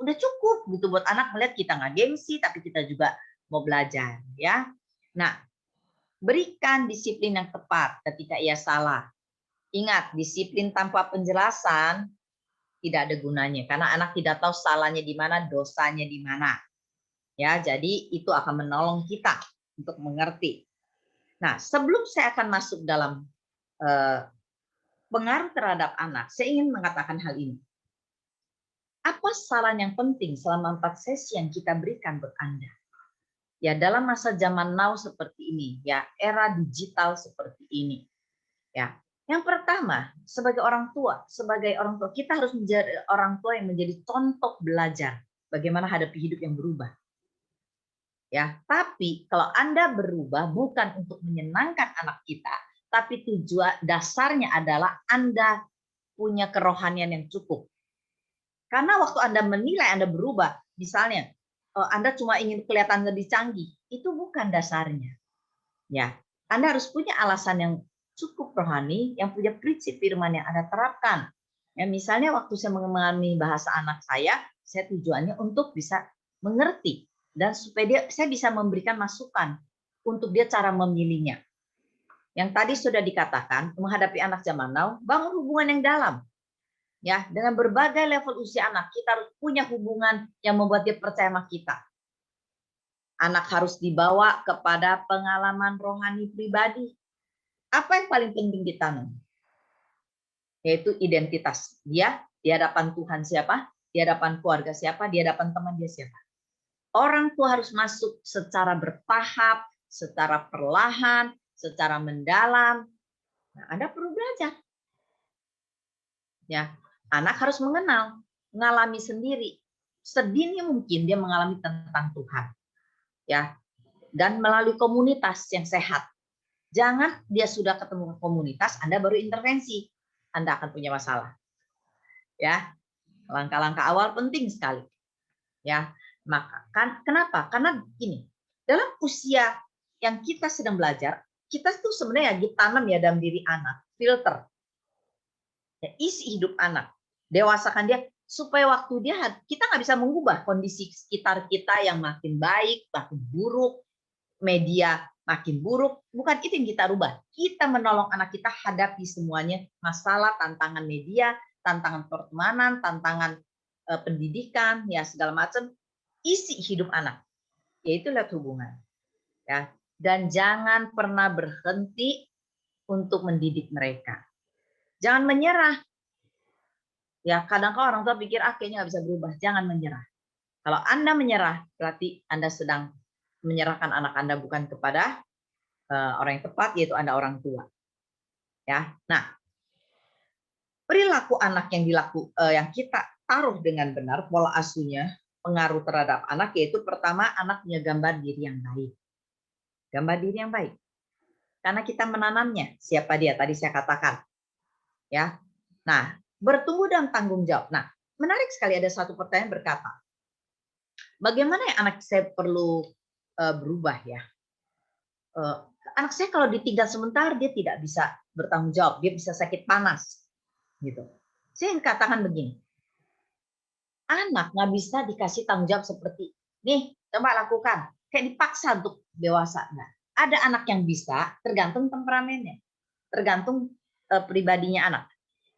udah cukup gitu buat anak melihat kita nggak gengsi, tapi kita juga mau belajar, ya. Nah, berikan disiplin yang tepat ketika ia salah. Ingat, disiplin tanpa penjelasan tidak ada gunanya, karena anak tidak tahu salahnya di mana, dosanya di mana. Ya, jadi itu akan menolong kita untuk mengerti. Nah, sebelum saya akan masuk dalam pengaruh terhadap anak, saya ingin mengatakan hal ini. Apa saran yang penting selama 4 sesi yang kita berikan buat Anda? Ya, dalam masa zaman now seperti ini, ya, era digital seperti ini. Ya. Yang pertama, sebagai orang tua, kita harus menjadi orang tua yang menjadi contoh belajar bagaimana hadapi hidup yang berubah. Ya, tapi kalau Anda berubah bukan untuk menyenangkan anak kita, tapi tujuan dasarnya adalah Anda punya kerohanian yang cukup. Karena waktu Anda menilai Anda berubah, misalnya Anda cuma ingin kelihatan lebih canggih, itu bukan dasarnya. Ya, Anda harus punya alasan yang cukup rohani, yang punya prinsip firman yang Anda terapkan. Ya, misalnya waktu saya mengalami bahasa anak saya tujuannya untuk bisa mengerti dan supaya saya bisa memberikan masukan untuk dia cara memilihnya. Yang tadi sudah dikatakan, menghadapi anak zaman now, bangun hubungan yang dalam. Ya, dengan berbagai level usia anak, kita harus punya hubungan yang membuat dia percaya sama kita. Anak harus dibawa kepada pengalaman rohani pribadi. Apa yang paling penting ditanam? Yaitu identitas. Dia di hadapan Tuhan siapa? Di hadapan keluarga siapa? Di hadapan teman dia siapa? Orang tua harus masuk secara bertahap, secara perlahan, secara mendalam. Nah, Anda perlu belajar. Ya, anak harus mengenal, mengalami sendiri. Sedini mungkin dia mengalami tentang Tuhan. Ya, dan melalui komunitas yang sehat. Jangan dia sudah ketemu komunitas, Anda baru intervensi. Anda akan punya masalah. Ya, langkah-langkah awal penting sekali. Ya, maka kenapa? Karena gini, dalam usia yang kita sedang belajar, kita tuh sebenarnya ditanam ya dalam diri anak, filter. Ya, isi hidup anak, dewasakan dia supaya waktu dia, kita nggak bisa mengubah kondisi sekitar kita yang makin baik, makin buruk, media makin buruk, bukan itu yang kita rubah. Kita menolong anak kita hadapi semuanya, masalah, tantangan media, tantangan pertemanan, tantangan pendidikan, ya segala macam, isi hidup anak, yaitu lewat hubungan. Ya, dan jangan pernah berhenti untuk mendidik mereka. Jangan menyerah. Ya, kadang-kadang orang tua pikir kayaknya nggak bisa berubah. Jangan menyerah. Kalau Anda menyerah, berarti Anda sedang menyerahkan anak Anda bukan kepada orang yang tepat, yaitu Anda orang tua. Ya, nah, perilaku anak yang kita taruh dengan benar, pola asuhnya, pengaruh terhadap anak, yaitu pertama, anak punya gambar diri yang baik. Gambar diri yang baik. Karena kita menanamnya, siapa dia, tadi saya katakan. Ya, nah, bertumbuh dalam tanggung jawab. Nah, menarik sekali ada satu pertanyaan berkata, bagaimana ya anak saya perlu berubah ya? Anak saya kalau ditinggal sebentar dia tidak bisa bertanggung jawab, dia bisa sakit panas, gitu. Saya ingin katakan begini, anak nggak bisa dikasih tanggung jawab seperti nih, coba lakukan, kayak dipaksa untuk dewasa. Nah, ada anak yang bisa, tergantung temperamennya, tergantung pribadinya anak.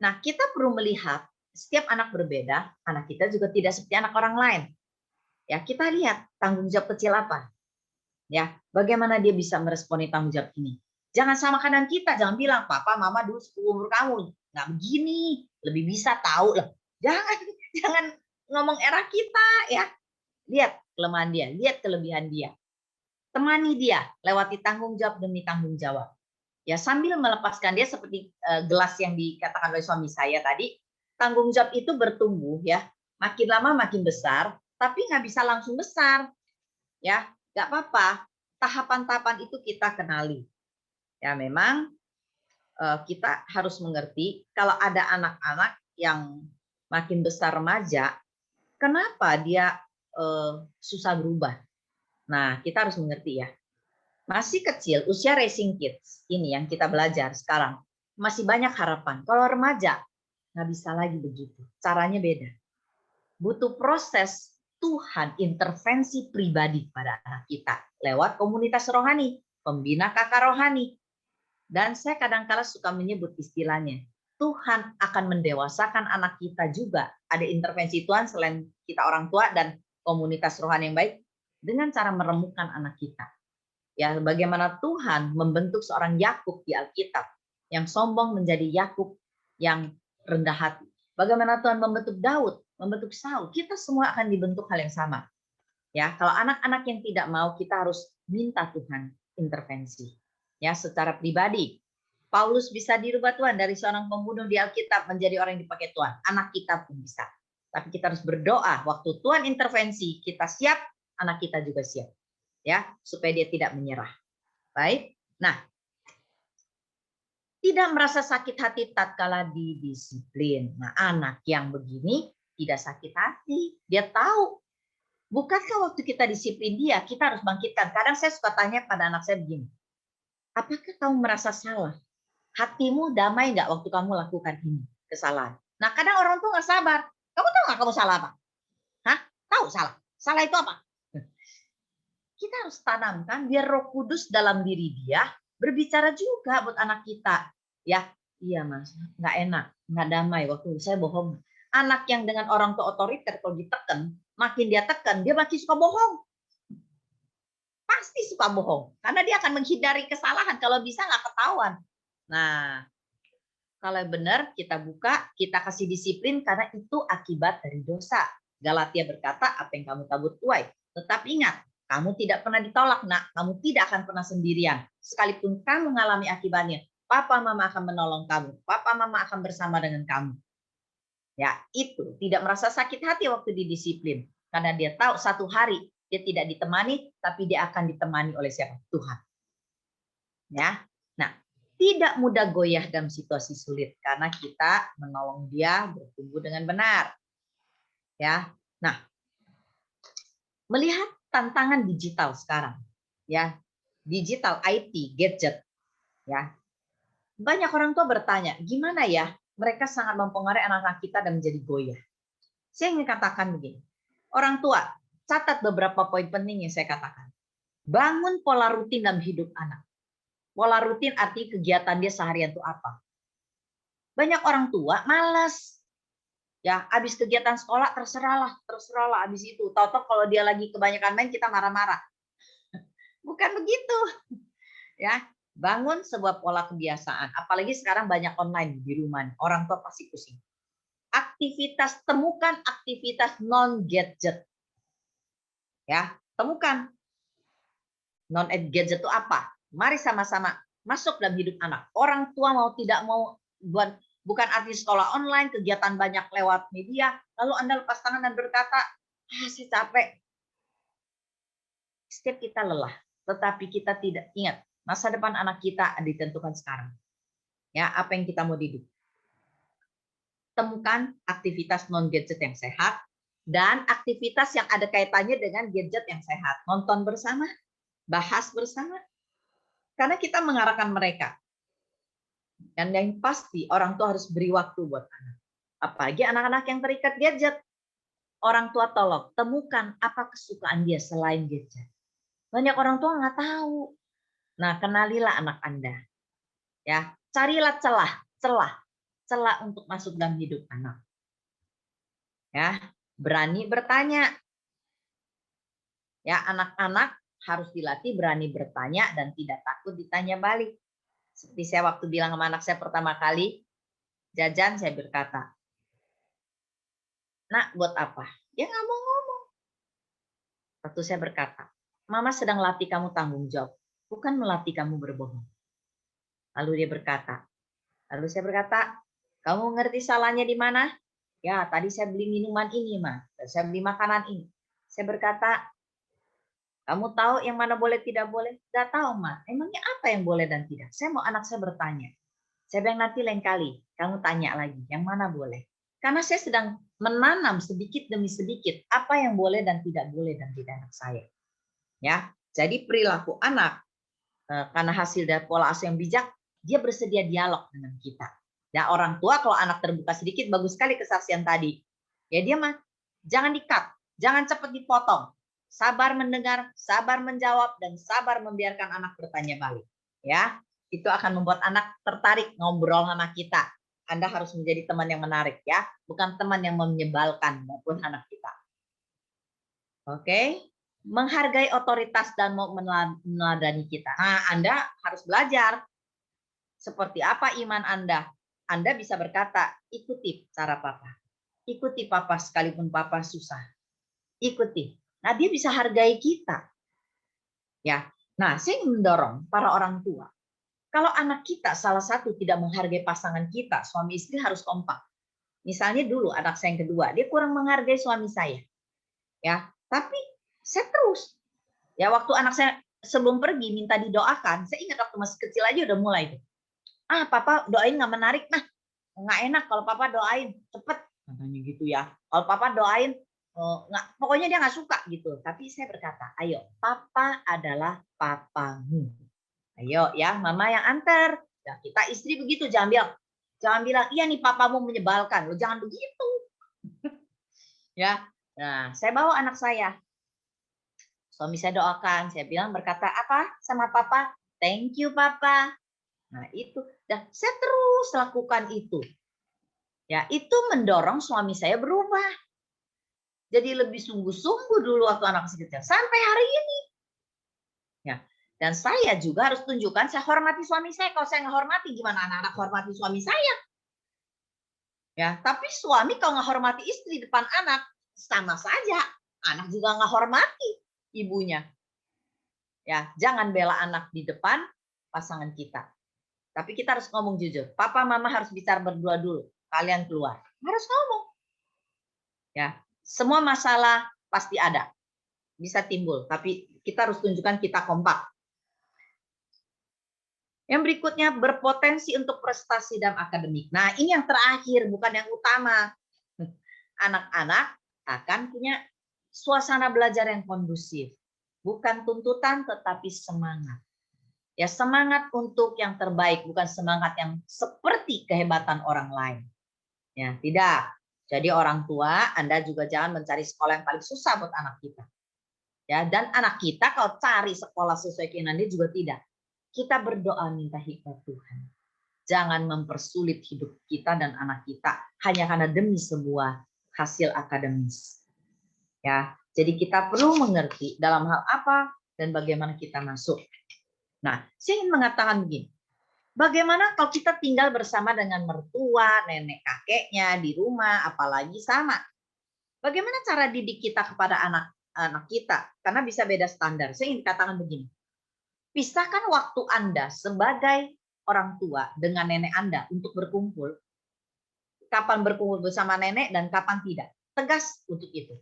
Nah, kita perlu melihat setiap anak berbeda, anak kita juga tidak seperti anak orang lain. Ya, kita lihat tanggung jawab kecil apa. Ya, bagaimana dia bisa meresponi tanggung jawab ini. Jangan samakan dengan kita, jangan bilang papa mama dulu umur kamu nggak begini, lebih bisa tahu lah. Jangan ngomong era kita ya. Lihat kelemahan dia, lihat kelebihan dia. Temani dia, lewati tanggung jawab demi tanggung jawab. Ya, sambil melepaskan dia seperti gelas yang dikatakan oleh suami saya tadi, tanggung jawab itu bertumbuh ya, makin lama makin besar, tapi nggak bisa langsung besar. Ya, nggak apa-apa. Tahapan-tahapan itu kita kenali. Ya, memang kita harus mengerti kalau ada anak-anak yang makin besar remaja, kenapa dia susah berubah. Nah, kita harus mengerti ya. Masih kecil, usia racing kids, ini yang kita belajar sekarang. Masih banyak harapan. Kalau remaja, nggak bisa lagi begitu. Caranya beda. Butuh proses Tuhan intervensi pribadi pada anak kita lewat komunitas rohani, pembina kakak rohani. Dan saya kadang-kala suka menyebut istilahnya, Tuhan akan mendewasakan anak kita juga. Ada intervensi Tuhan selain kita orang tua dan komunitas rohani yang baik dengan cara meremukkan anak kita. Ya, bagaimana Tuhan membentuk seorang Yakub di Alkitab yang sombong menjadi Yakub yang rendah hati. Bagaimana Tuhan membentuk Daud, membentuk Saul. Kita semua akan dibentuk hal yang sama. Ya, kalau anak-anak yang tidak mau, kita harus minta Tuhan intervensi. Ya, secara pribadi. Paulus bisa dirubah Tuhan dari seorang pembunuh di Alkitab menjadi orang yang dipakai Tuhan. Anak kita pun bisa. Tapi kita harus berdoa waktu Tuhan intervensi, kita siap, anak kita juga siap. Ya, supaya dia tidak menyerah. Baik. Nah, tidak merasa sakit hati tatkala didisiplin. Nah, anak yang begini tidak sakit hati. Dia tahu. Bukankah waktu kita disiplin dia, kita harus bangkitkan. Kadang saya suka tanya pada anak saya begini. Apakah kamu merasa salah? Hatimu damai nggak waktu kamu lakukan ini kesalahan? Nah, kadang orang tuh nggak sabar. Kamu tahu nggak kamu salah apa? Hah? Tahu salah? Salah itu apa? Kita harus tanamkan biar Roh Kudus dalam diri dia berbicara juga buat anak kita. Ya, iya Mas, nggak enak, nggak damai waktu saya bohong. Anak yang dengan orang tua otoriter kalau ditekan, makin dia tekan, dia makin suka bohong. Pasti suka bohong, karena dia akan menghindari kesalahan. Kalau bisa nggak ketahuan. Nah, kalau benar kita buka, kita kasih disiplin karena itu akibat dari dosa. Galatia berkata, apa yang kamu tabur tuai. Tetap ingat, kamu tidak pernah ditolak, nak. Kamu tidak akan pernah sendirian. Sekalipun kamu mengalami akibatnya, papa mama akan menolong kamu. Papa mama akan bersama dengan kamu. Ya, itu tidak merasa sakit hati waktu didisiplin. Karena dia tahu satu hari dia tidak ditemani, tapi dia akan ditemani oleh siapa? Tuhan. Ya. Nah, tidak mudah goyah dalam situasi sulit karena kita menolong dia bertumbuh dengan benar. Ya. Nah, melihat tantangan digital sekarang, ya, digital IT, gadget, ya. Banyak orang tua bertanya, gimana ya mereka sangat mempengaruhi anak-anak kita dan menjadi goyah. Saya ingin katakan begini, orang tua, catat beberapa poin penting yang saya katakan. Bangun pola rutin dalam hidup anak. Pola rutin arti kegiatan dia seharian itu apa. Banyak orang tua malas. Ya, habis kegiatan sekolah terserahlah habis itu. Tahu-tahu kalau dia lagi kebanyakan main kita marah-marah. Bukan begitu. Ya, bangun sebuah pola kebiasaan. Apalagi sekarang banyak online di rumah. Orang tua pasti pusing. Aktivitas, temukan aktivitas non gadget. Ya, temukan non gadget itu apa? Mari sama-sama masuk dalam hidup anak. Orang tua mau tidak mau, bukan arti sekolah online, kegiatan banyak lewat media, lalu Anda lepas tangan dan berkata, saya capek. Setiap kita lelah, tetapi kita tidak ingat masa depan anak kita ditentukan sekarang. Ya, apa yang kita mau didik. Temukan aktivitas non gadget yang sehat dan aktivitas yang ada kaitannya dengan gadget yang sehat. Nonton bersama, bahas bersama. Karena kita mengarahkan mereka. Dan yang pasti orang tua harus beri waktu buat anak. Apalagi anak-anak yang terikat gadget. Orang tua tolong temukan apa kesukaan dia selain gadget. Banyak orang tua nggak tahu. Nah, kenalilah anak Anda. Ya, carilah celah untuk masuk dalam hidup anak. Ya, berani bertanya. Ya, anak-anak harus dilatih berani bertanya dan tidak takut ditanya balik. Seperti saya waktu bilang sama anak saya pertama kali, jajan, saya berkata, nak buat apa? Dia nggak mau ngomong. Waktu saya berkata, mama sedang latih kamu tanggung jawab, bukan melatih kamu berbohong. Lalu saya berkata, kamu ngerti salahnya di mana? Ya, tadi saya beli minuman ini, Ma. Saya beli makanan ini. Saya berkata, kamu tahu yang mana boleh tidak boleh? Gak tahu, Ma. Emangnya apa yang boleh dan tidak? Saya mau anak saya bertanya. Saya bilang nanti lain kali, kamu tanya lagi, yang mana boleh? Karena saya sedang menanam sedikit demi sedikit apa yang boleh dan tidak boleh dalam diri anak saya. Ya, jadi perilaku anak karena hasil dari pola asuh yang bijak, dia bersedia dialog dengan kita. Ya, orang tua kalau anak terbuka sedikit, bagus sekali kesaksian tadi. Ya dia mah jangan di-cut, jangan cepat dipotong. Sabar mendengar, sabar menjawab, dan sabar membiarkan anak bertanya balik. Ya, itu akan membuat anak tertarik ngobrol sama kita. Anda harus menjadi teman yang menarik ya, bukan teman yang menyebalkan maupun anak kita. Oke, menghargai otoritas dan mau meneladani kita. Nah, Anda harus belajar seperti apa iman Anda. Anda bisa berkata, ikuti cara papa. Ikuti papa sekalipun papa susah. Ikuti. Nah, dia bisa hargai kita. Ya. Nah, saya mendorong para orang tua. Kalau anak kita salah satu tidak menghargai pasangan kita, suami istri harus kompak. Misalnya dulu anak saya yang kedua, dia kurang menghargai suami saya. Ya, tapi saya terus. Ya, waktu anak saya sebelum pergi minta didoakan, saya ingat waktu masih kecil aja udah mulai tuh. Papa doain nggak menarik, nah nggak enak kalau papa doain cepet, katanya gitu ya. Kalau papa doain nggak, pokoknya dia nggak suka gitu. Tapi saya berkata, ayo, papa adalah papamu. Ayo ya, mama yang antar. Ya, kita istri begitu, jangan bilang iya nih papamu menyebalkan, lo jangan begitu. Ya, nah saya bawa anak saya. Suami saya doakan, saya bilang berkata apa sama papa? Thank you papa. Nah itu, dan saya terus lakukan itu. Ya, itu mendorong suami saya berubah. Jadi lebih sungguh-sungguh dulu waktu anak masih kecil. Sampai hari ini. Ya, dan saya juga harus tunjukkan saya hormati suami saya. Kalau saya nggak hormati, gimana anak-anak hormati suami saya? Ya, tapi suami kalau nggak hormati istri depan anak, sama saja. Anak juga nggak hormati ibunya. Ya, jangan bela anak di depan pasangan kita. Tapi kita harus ngomong jujur. Papa, mama harus bicara berdua dulu. Kalian keluar. Harus ngomong. Ya, semua masalah pasti ada. Bisa timbul. Tapi kita harus tunjukkan kita kompak. Yang berikutnya, berpotensi untuk prestasi dan akademik. Nah, ini yang terakhir, bukan yang utama. Anak-anak akan punya suasana belajar yang kondusif. Bukan tuntutan, tetapi semangat. Ya, semangat untuk yang terbaik, bukan semangat yang seperti kehebatan orang lain. Ya, tidak. Jadi orang tua, Anda juga jangan mencari sekolah yang paling susah buat anak kita. Ya, dan anak kita kalau cari sekolah sesuai keinginan dia juga tidak. Kita berdoa minta hikmat Tuhan. Jangan mempersulit hidup kita dan anak kita hanya karena demi sebuah hasil akademis. Ya, jadi kita perlu mengerti dalam hal apa dan bagaimana kita masuk. Nah, saya ingin mengatakan begini. Bagaimana kalau kita tinggal bersama dengan mertua, nenek kakeknya di rumah, apalagi sama. Bagaimana cara didik kita kepada anak-anak kita? Karena bisa beda standar. Saya ingin katakan begini. Pisahkan waktu Anda sebagai orang tua dengan nenek Anda untuk berkumpul. Kapan berkumpul bersama nenek dan kapan tidak. Tegas untuk itu.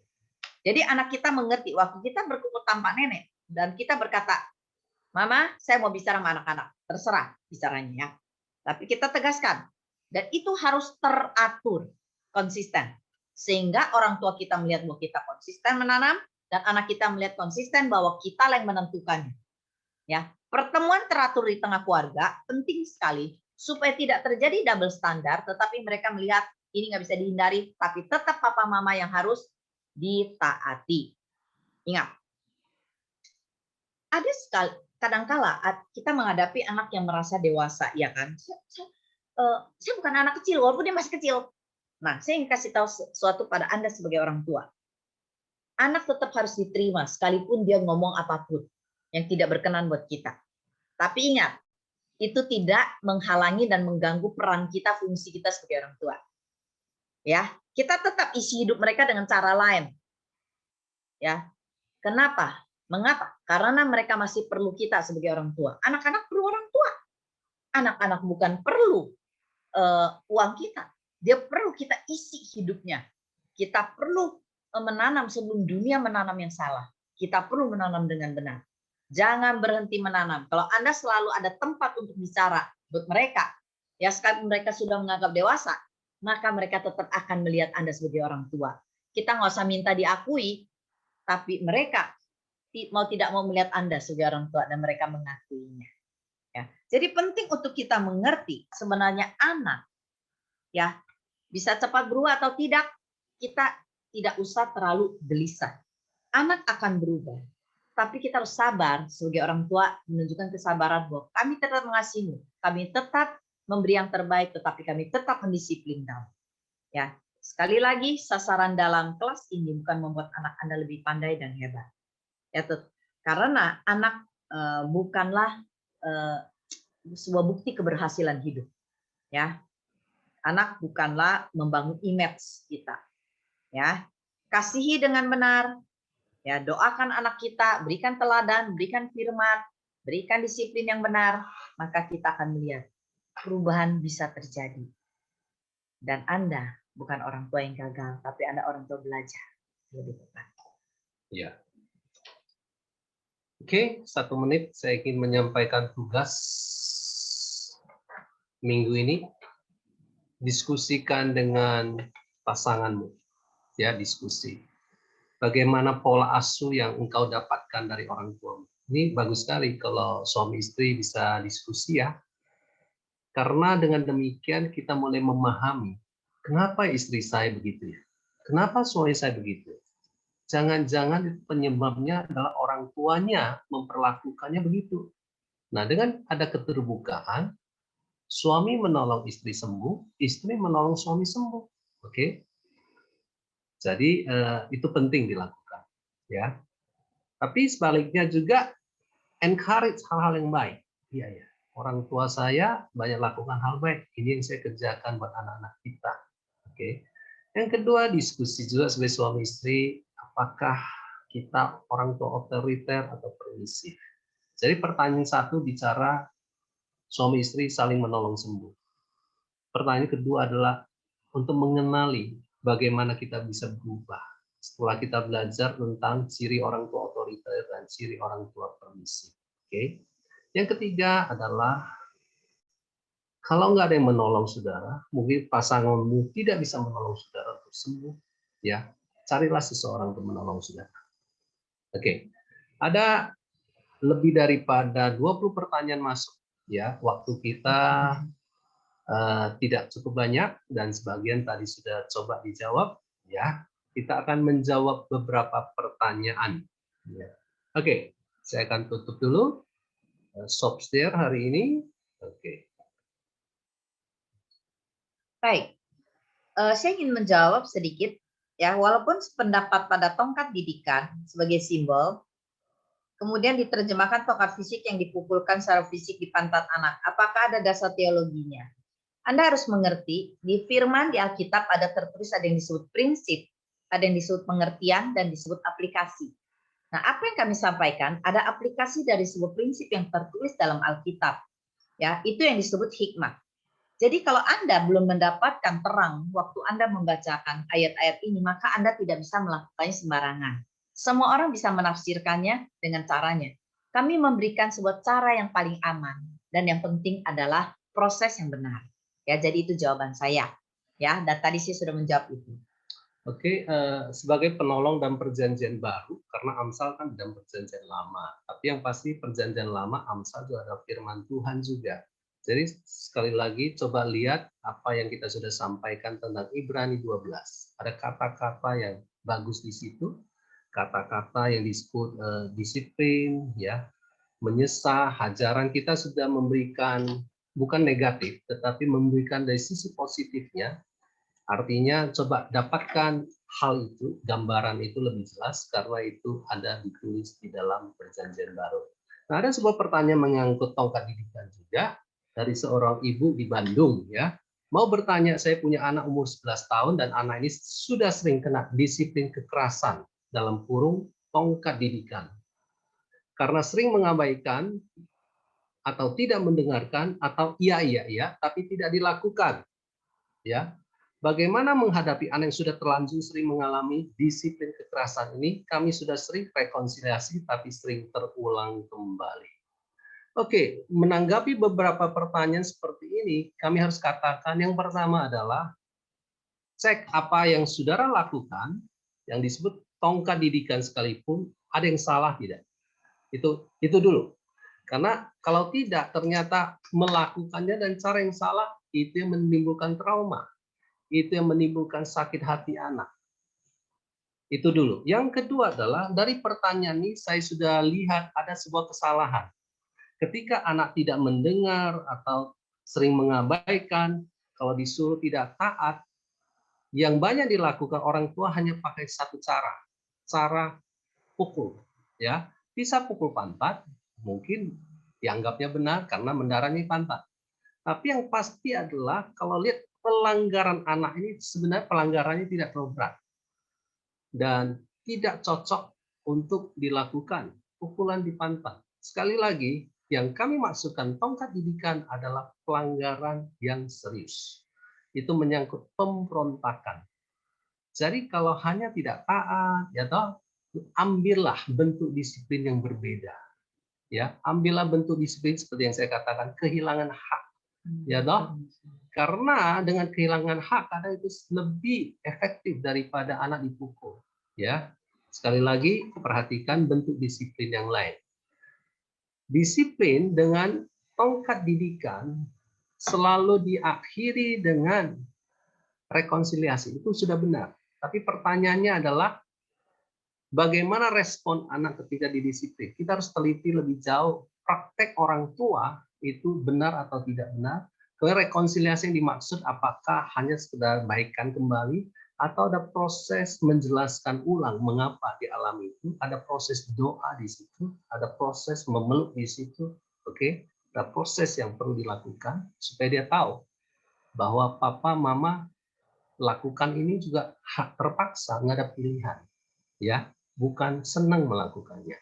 Jadi anak kita mengerti waktu kita berkumpul tanpa nenek dan kita berkata, Mama, saya mau bicara sama anak-anak. Terserah bicaranya ya. Tapi kita tegaskan. Dan itu harus teratur, konsisten. Sehingga orang tua kita melihat bahwa kita konsisten menanam, dan anak kita melihat konsisten bahwa kita yang menentukannya. Ya, pertemuan teratur di tengah keluarga penting sekali supaya tidak terjadi double standar, tetapi mereka melihat ini nggak bisa dihindari, tapi tetap papa mama yang harus ditaati. Ingat, ada sekali kadangkala kita menghadapi anak yang merasa dewasa, ya kan? Saya bukan anak kecil, walaupun dia masih kecil. Nah, saya ingin kasih tahu sesuatu pada Anda sebagai orang tua. Anak tetap harus diterima, sekalipun dia ngomong apapun yang tidak berkenan buat kita. Tapi ingat, itu tidak menghalangi dan mengganggu peran kita, fungsi kita sebagai orang tua. Ya, kita tetap isi hidup mereka dengan cara lain. Ya, kenapa? Mengapa? Karena mereka masih perlu kita sebagai orang tua. Anak-anak perlu orang tua. Anak-anak bukan perlu uang kita. Dia perlu kita isi hidupnya. Kita perlu menanam sebelum dunia menanam yang salah. Kita perlu menanam dengan benar. Jangan berhenti menanam. Kalau Anda selalu ada tempat untuk bicara buat mereka, ya sekarang mereka sudah menganggap dewasa, maka mereka tetap akan melihat Anda sebagai orang tua. Kita nggak usah minta diakui, tapi mereka mau tidak mau melihat Anda sebagai orang tua dan mereka mengakuinya. Ya. Jadi penting untuk kita mengerti sebenarnya anak ya bisa cepat berubah atau tidak, kita tidak usah terlalu gelisah. Anak akan berubah, tapi kita harus sabar sebagai orang tua, menunjukkan kesabaran bahwa kami tetap mengasihimu, kami tetap memberi yang terbaik, tetapi kami tetap mendisiplinkan. Ya, sekali lagi sasaran dalam kelas ini bukan membuat anak Anda lebih pandai dan hebat. Ya, karena anak bukanlah sebuah bukti keberhasilan hidup. Ya, anak bukanlah membangun image kita. Ya, kasihi dengan benar. Ya, doakan anak kita, berikan teladan, berikan firman, berikan disiplin yang benar, maka kita akan melihat perubahan bisa terjadi. Dan Anda bukan orang tua yang gagal, tapi Anda orang tua belajar lebih tepat. Ya. Oke, 1 menit saya ingin menyampaikan tugas minggu ini. Diskusikan dengan pasanganmu. Ya, diskusi. Bagaimana pola asuh yang engkau dapatkan dari orang tuamu. Ini bagus sekali kalau suami istri bisa diskusi ya. Karena dengan demikian kita mulai memahami kenapa istri saya begitu ya. Kenapa suami saya begitu. Jangan-jangan penyebabnya adalah orang tuanya memperlakukannya begitu. Nah, dengan ada keterbukaan, suami menolong istri sembuh, istri menolong suami sembuh. Oke? Jadi itu penting dilakukan, ya. Tapi sebaliknya juga encourage hal-hal yang baik. Iya ya. Orang tua saya banyak lakukan hal baik. Ini yang saya kerjakan buat anak-anak kita. Oke. Yang kedua, diskusi juga sebagai suami istri, apakah kita orang tua otoriter atau permisif. Jadi pertanyaan satu bicara suami istri saling menolong sembuh. Pertanyaan kedua adalah untuk mengenali bagaimana kita bisa berubah setelah kita belajar tentang ciri orang tua otoriter dan ciri orang tua permisif. Oke. Yang ketiga adalah kalau nggak ada yang menolong saudara, mungkin pasanganmu tidak bisa menolong saudara untuk sembuh, ya carilah seseorang untuk menolong saudara. Oke. Ada lebih daripada 20 pertanyaan masuk, ya waktu kita tidak cukup banyak dan sebagian tadi sudah coba dijawab, ya kita akan menjawab beberapa pertanyaan. Ya. Oke, saya akan tutup dulu Shopsteer hari ini. Oke. Baik, saya ingin menjawab sedikit ya, walaupun pendapat pada tongkat didikan sebagai simbol, kemudian diterjemahkan tongkat fisik yang dipukulkan secara fisik di pantat anak. Apakah ada dasar teologinya? Anda harus mengerti, di firman di Alkitab ada tertulis ada yang disebut prinsip, ada yang disebut pengertian, dan disebut aplikasi. Nah, apa yang kami sampaikan, ada aplikasi dari sebuah prinsip yang tertulis dalam Alkitab. Ya, itu yang disebut hikmah. Jadi kalau Anda belum mendapatkan terang waktu Anda membacakan ayat-ayat ini, maka Anda tidak bisa melakukannya sembarangan. Semua orang bisa menafsirkannya dengan caranya. Kami memberikan sebuah cara yang paling aman, dan yang penting adalah proses yang benar. Ya, jadi itu jawaban saya. Ya, dan tadi saya sudah menjawab itu. Oke, sebagai penolong dalam perjanjian baru, karena Amsal kan dalam perjanjian lama. Tapi yang pasti perjanjian lama, Amsal juga ada firman Tuhan juga. Jadi sekali lagi coba lihat apa yang kita sudah sampaikan tentang Ibrani 12. Ada kata-kata yang bagus di situ, kata-kata yang disebut disiplin, ya, menyesah, ajaran kita sudah memberikan bukan negatif, tetapi memberikan dari sisi positifnya. Artinya coba dapatkan hal itu, gambaran itu lebih jelas karena itu ada ditulis di dalam perjanjian baru. Nah, ada sebuah pertanyaan mengangkut tongkat didikan juga dari seorang ibu di Bandung ya. Mau bertanya, saya punya anak umur 11 tahun dan anak ini sudah sering kena disiplin kekerasan dalam kurung tongkat didikan. Karena sering mengabaikan atau tidak mendengarkan atau iya tapi tidak dilakukan. Ya. Bagaimana menghadapi anak yang sudah terlanjur sering mengalami disiplin kekerasan ini? Kami sudah sering rekonsiliasi, tapi sering terulang kembali. Oke, menanggapi beberapa pertanyaan seperti ini, kami harus katakan yang pertama adalah cek apa yang saudara lakukan, yang disebut tongkat didikan sekalipun, ada yang salah tidak? Itu dulu. Karena kalau tidak, ternyata melakukannya dan cara yang salah, itu yang menimbulkan trauma. Itu yang menimbulkan sakit hati anak. Itu dulu. Yang kedua adalah, dari pertanyaan ini saya sudah lihat ada sebuah kesalahan. Ketika anak tidak mendengar atau sering mengabaikan, kalau disuruh tidak taat, yang banyak dilakukan orang tua hanya pakai satu cara pukul. Ya, bisa pukul pantat, mungkin dianggapnya benar karena mendarangi pantat. Tapi yang pasti adalah kalau lihat pelanggaran anak ini sebenarnya pelanggarannya tidak terlalu berat dan tidak cocok untuk dilakukan pukulan di pantat. Sekali lagi, yang kami maksudkan tongkat didikan adalah pelanggaran yang serius. Itu menyangkut pemberontakan. Jadi kalau hanya tidak taat, ya toh, ambillah bentuk disiplin yang berbeda. Ya, ambillah bentuk disiplin seperti yang saya katakan, kehilangan hak. Ya toh, karena dengan kehilangan hak kadang itu lebih efektif daripada anak dipukul. Ya, sekali lagi perhatikan bentuk disiplin yang lain. Disiplin dengan tongkat didikan selalu diakhiri dengan rekonsiliasi. Itu sudah benar. Tapi pertanyaannya adalah bagaimana respon anak ketika didisiplin? Kita harus teliti lebih jauh praktek orang tua itu benar atau tidak benar. Rekonsiliasi yang dimaksud apakah hanya sekedar baikan kembali atau ada proses menjelaskan ulang mengapa dialami itu, ada proses doa di situ, ada proses memeluk di situ, oke? Ada proses yang perlu dilakukan supaya dia tahu bahwa papa mama lakukan ini juga hak terpaksa, nggak ada pilihan, ya, bukan senang melakukannya.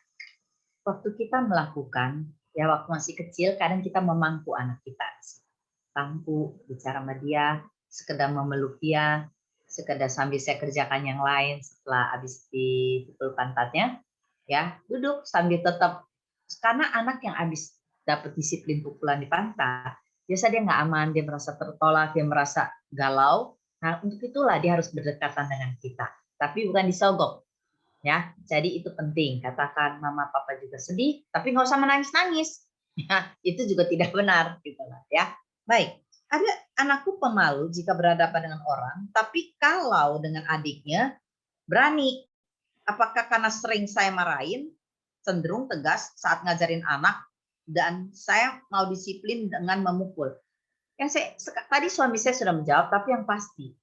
Waktu kita melakukan, ya waktu masih kecil, kadang kita memangku anak kita. Pangku, bicara sama dia, sekedar memeluk dia, sekedar sambil saya kerjakan yang lain setelah habis dipukul pantatnya, ya duduk sambil tetap, karena anak yang habis dapat disiplin pukulan di pantat, biasa dia nggak aman, dia merasa tertolak, dia merasa galau. Nah untuk itulah dia harus berdekatan dengan kita, tapi bukan disogok. Ya, jadi itu penting. Katakan mama papa juga sedih, tapi nggak usah menangis-nangis. Ya, itu juga tidak benar, gitu lah. Ya, baik. Ada anakku pemalu jika berhadapan dengan orang, tapi kalau dengan adiknya berani. Apakah karena sering saya marahin, cenderung tegas saat ngajarin anak, dan saya mau disiplin dengan memukul. Tadi suami saya sudah menjawab, tapi yang pasti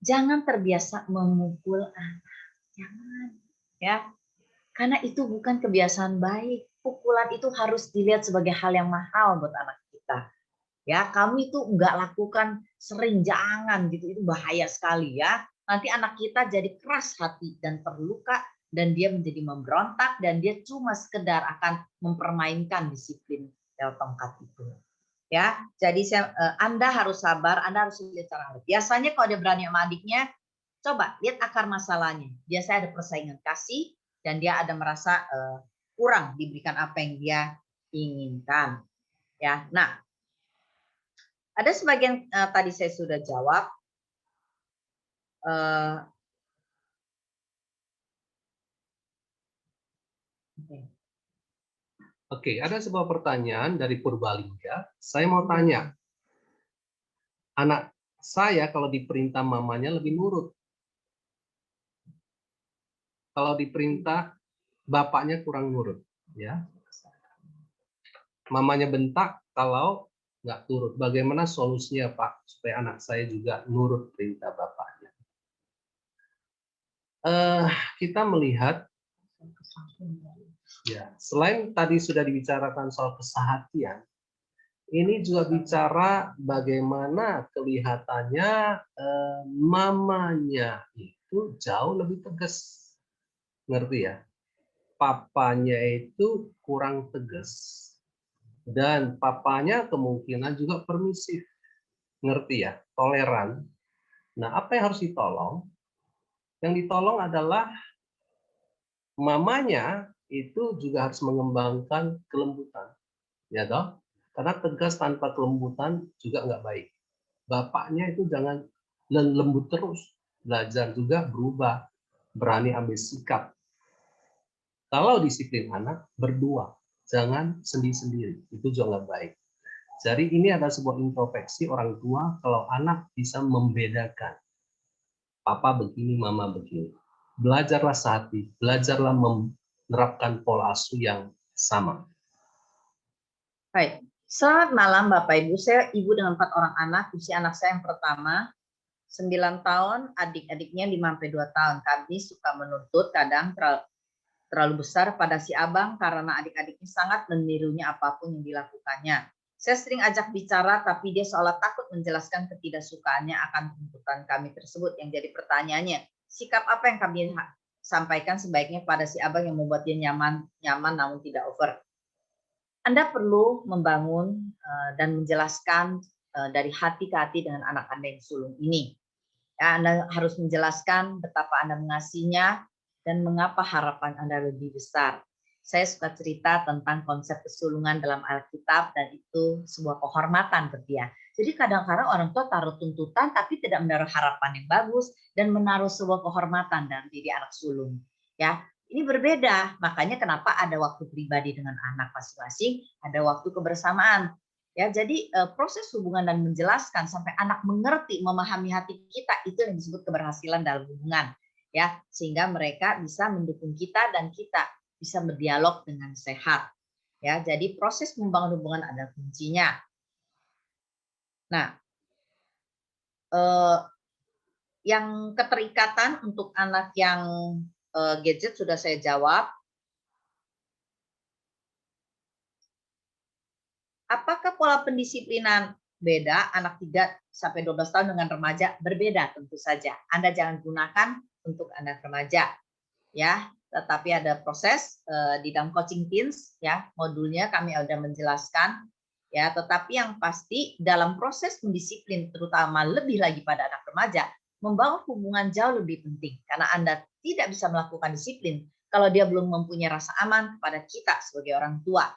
jangan terbiasa memukul anak, jangan. Ya, karena itu bukan kebiasaan baik. Pukulan itu harus dilihat sebagai hal yang mahal buat anak kita. Ya, kami itu enggak lakukan sering, jangan gitu. Itu bahaya sekali ya. Nanti anak kita jadi keras hati dan terluka dan dia menjadi memberontak dan dia cuma sekedar akan mempermainkan disiplin tongkat itu. Ya, jadi Anda harus sabar, Anda harus lihat cara. Biasanya kalau dia berani sama adiknya, coba lihat akar masalahnya. Biasanya ada persaingan kasih dan dia ada merasa kurang diberikan apa yang dia inginkan. Ya, nah ada sebagian tadi saya sudah jawab. Oke, ada sebuah pertanyaan dari Purbalingga. Saya mau tanya, anak saya kalau diperintah mamanya lebih nurut. Kalau diperintah bapaknya kurang nurut, ya. Mamanya bentak kalau nggak turut. Bagaimana solusinya, Pak, supaya anak saya juga nurut perintah bapaknya? Kita melihat, ya, selain tadi sudah dibicarakan soal kesehatian, ini juga bicara bagaimana kelihatannya mamanya itu jauh lebih tegas, ngerti ya? Papanya itu kurang tegas. Dan papanya kemungkinan juga permisif, ngerti ya, toleran. Nah, apa yang harus ditolong? Yang ditolong adalah mamanya itu juga harus mengembangkan kelembutan, ya toh? Karena tegas tanpa kelembutan juga nggak baik. Bapaknya itu jangan lembut terus, belajar juga berubah, berani ambil sikap. Kalau disiplin anak berdua, Jangan sendiri-sendiri, itu juga nggak baik. Jadi ini adalah sebuah introspeksi orang tua kalau anak bisa membedakan. Papa begini, mama begini. Belajarlah sehati, belajarlah menerapkan pola asuh yang sama. Baik. Selamat malam Bapak Ibu. Saya ibu dengan 4 orang anak. Usia anak saya yang pertama 9 tahun, adik-adiknya 5-2 tahun. Kami suka menuntut kadang terlalu besar pada si abang karena adik-adiknya sangat menirunya apapun yang dilakukannya. Saya sering ajak bicara tapi dia seolah takut menjelaskan ketidaksukaannya akan tuntutan kami tersebut. Yang jadi pertanyaannya, sikap apa yang kami sampaikan sebaiknya pada si abang yang membuat dia nyaman namun tidak over. Anda perlu membangun dan menjelaskan dari hati ke hati dengan anak Anda yang sulung ini. Ya, Anda harus menjelaskan betapa Anda mengasihinya dan mengapa harapan Anda lebih besar. Saya suka cerita tentang konsep kesulungan dalam Alkitab dan itu sebuah kehormatan ke dia. Jadi kadang-kadang orang tua taruh tuntutan tapi tidak menaruh harapan yang bagus dan menaruh sebuah kehormatan dalam diri anak sulung. Ya, ini berbeda. Makanya kenapa ada waktu pribadi dengan anak masing-masing, ada waktu kebersamaan. Ya, jadi proses hubungan dan menjelaskan sampai anak mengerti, memahami hati kita itu yang disebut keberhasilan dalam hubungan. Ya, sehingga mereka bisa mendukung kita dan kita bisa berdialog dengan sehat. Ya, jadi proses membangun hubungan adalah kuncinya. Nah, yang keterikatan untuk anak yang gadget sudah saya jawab. Apakah pola pendisiplinan beda anak 3-12 tahun dengan remaja? Berbeda tentu saja. Anda jangan gunakan untuk anak remaja. Ya, tetapi ada proses di dalam coaching teens ya, modulnya kami sudah menjelaskan ya, tetapi yang pasti dalam proses mendisiplin terutama lebih lagi pada anak remaja, membangun hubungan jauh lebih penting karena Anda tidak bisa melakukan disiplin kalau dia belum mempunyai rasa aman kepada kita sebagai orang tua.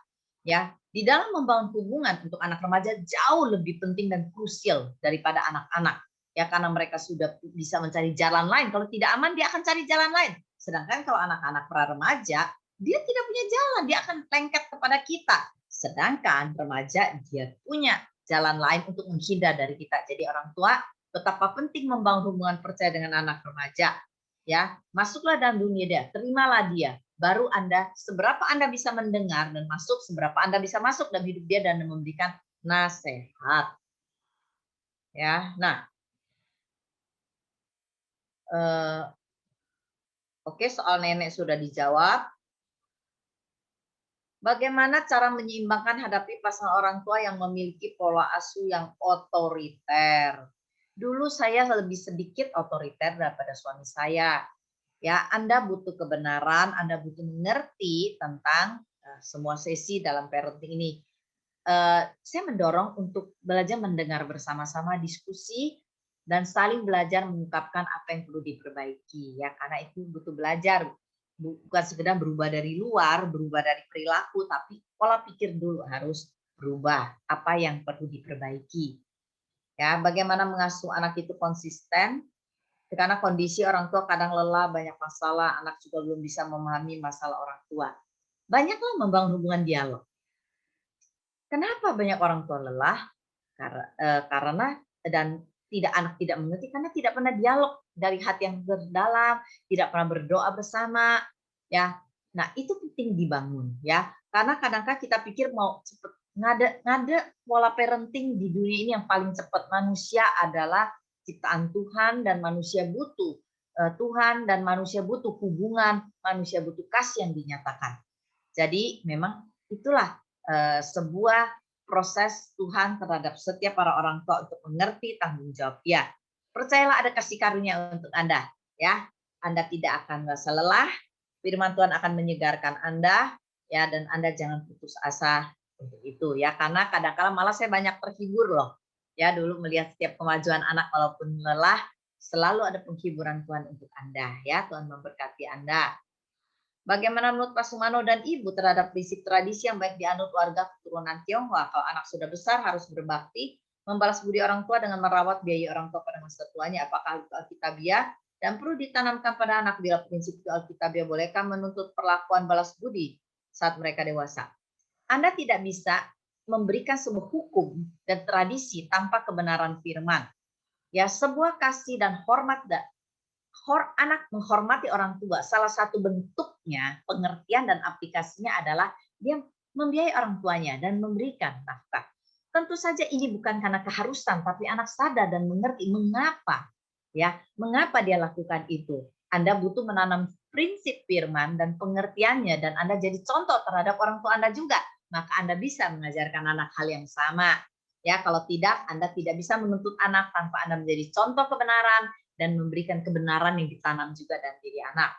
Ya, di dalam membangun hubungan untuk anak remaja jauh lebih penting dan krusial daripada anak-anak. Ya, karena mereka sudah bisa mencari jalan lain. Kalau tidak aman, dia akan cari jalan lain. Sedangkan kalau anak-anak pra remaja, dia tidak punya jalan, dia akan lengket kepada kita. Sedangkan remaja, dia punya jalan lain untuk menghindar dari kita. Jadi orang tua, betapa penting membangun hubungan percaya dengan anak remaja. Ya, masuklah dalam dunia dia, terimalah dia. Baru Anda, seberapa Anda bisa mendengar dan masuk, seberapa Anda bisa masuk dalam hidup dia dan memberikan nasihat. Ya, nah, oke, soal nenek sudah dijawab. Bagaimana cara menyeimbangkan hadapi pasangan orang tua yang memiliki pola asuh yang otoriter? Dulu saya lebih sedikit otoriter daripada suami saya. Ya, Anda butuh kebenaran, Anda butuh mengerti tentang semua sesi dalam parenting ini. Saya mendorong untuk belajar mendengar bersama-sama, diskusi, dan saling belajar mengungkapkan apa yang perlu diperbaiki. Ya, karena itu butuh belajar, bukan sekedar berubah dari luar, berubah dari perilaku, tapi pola pikir dulu harus berubah. Apa yang perlu diperbaiki? Ya, bagaimana mengasuh anak itu konsisten? Karena kondisi orang tua kadang lelah, banyak masalah, anak juga belum bisa memahami masalah orang tua. Banyaklah membangun hubungan dialog. Kenapa banyak orang tua lelah? Karena dan anak tidak mengerti karena tidak pernah dialog dari hati yang terdalam, tidak pernah berdoa bersama, ya. Nah, itu penting dibangun, ya. Karena kadang-kadang kita pikir mau cepet ngada pola parenting di dunia ini yang paling cepat. Manusia adalah ciptaan Tuhan dan manusia butuh Tuhan dan manusia butuh hubungan, manusia butuh kasih yang dinyatakan. Jadi memang itulah sebuah proses Tuhan terhadap setiap para orang tua untuk mengerti tanggung jawab dia. Percayalah ada kasih karunia untuk Anda, ya. Anda tidak akan merasa lelah. Firman Tuhan akan menyegarkan Anda, ya, dan Anda jangan putus asa untuk itu, ya. Karena kadang-kadang malah saya banyak terhibur loh, ya, dulu melihat setiap kemajuan anak walaupun lelah, selalu ada penghiburan Tuhan untuk Anda, ya. Tuhan memberkati Anda. Bagaimana menurut Pak Sumano dan Ibu terhadap prinsip tradisi yang baik dianut warga keturunan Tionghoa? Kalau anak sudah besar harus berbakti, membalas budi orang tua dengan merawat biaya orang tua pada masa tuanya. Apakah itu Alkitabiah? Dan perlu ditanamkan pada anak bila prinsip itu Alkitabiah bolehkah menuntut perlakuan balas budi saat mereka dewasa? Anda tidak bisa memberikan sebuah hukum dan tradisi tanpa kebenaran firman. Ya, sebuah kasih dan hormat anak menghormati orang tua, salah satu bentuknya, pengertian dan aplikasinya adalah dia membiayai orang tuanya dan memberikan nafkah. Tentu saja ini bukan karena keharusan, tapi anak sadar dan mengerti mengapa, ya, mengapa dia lakukan itu. Anda butuh menanam prinsip firman dan pengertiannya, dan Anda jadi contoh terhadap orang tua Anda juga. Maka Anda bisa mengajarkan anak hal yang sama. Ya, kalau tidak, Anda tidak bisa menuntut anak tanpa Anda menjadi contoh kebenaran dan memberikan kebenaran yang ditanam juga dalam diri anak.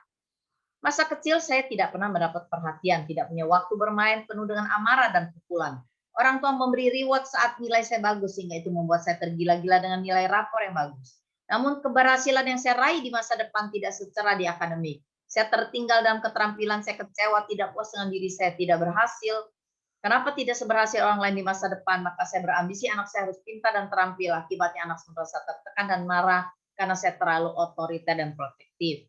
Masa kecil saya tidak pernah mendapat perhatian, tidak punya waktu bermain, penuh dengan amarah dan pukulan. Orang tua memberi reward saat nilai saya bagus, sehingga itu membuat saya tergila-gila dengan nilai rapor yang bagus. Namun keberhasilan yang saya raih di masa depan tidak secerah di akademik. Saya tertinggal dalam keterampilan, saya kecewa, tidak puas dengan diri saya, tidak berhasil. Kenapa tidak seberhasil orang lain di masa depan? Maka saya berambisi anak saya harus pintar dan terampil. Akibatnya anak saya merasa tertekan dan marah karena saya terlalu otoriter dan protektif.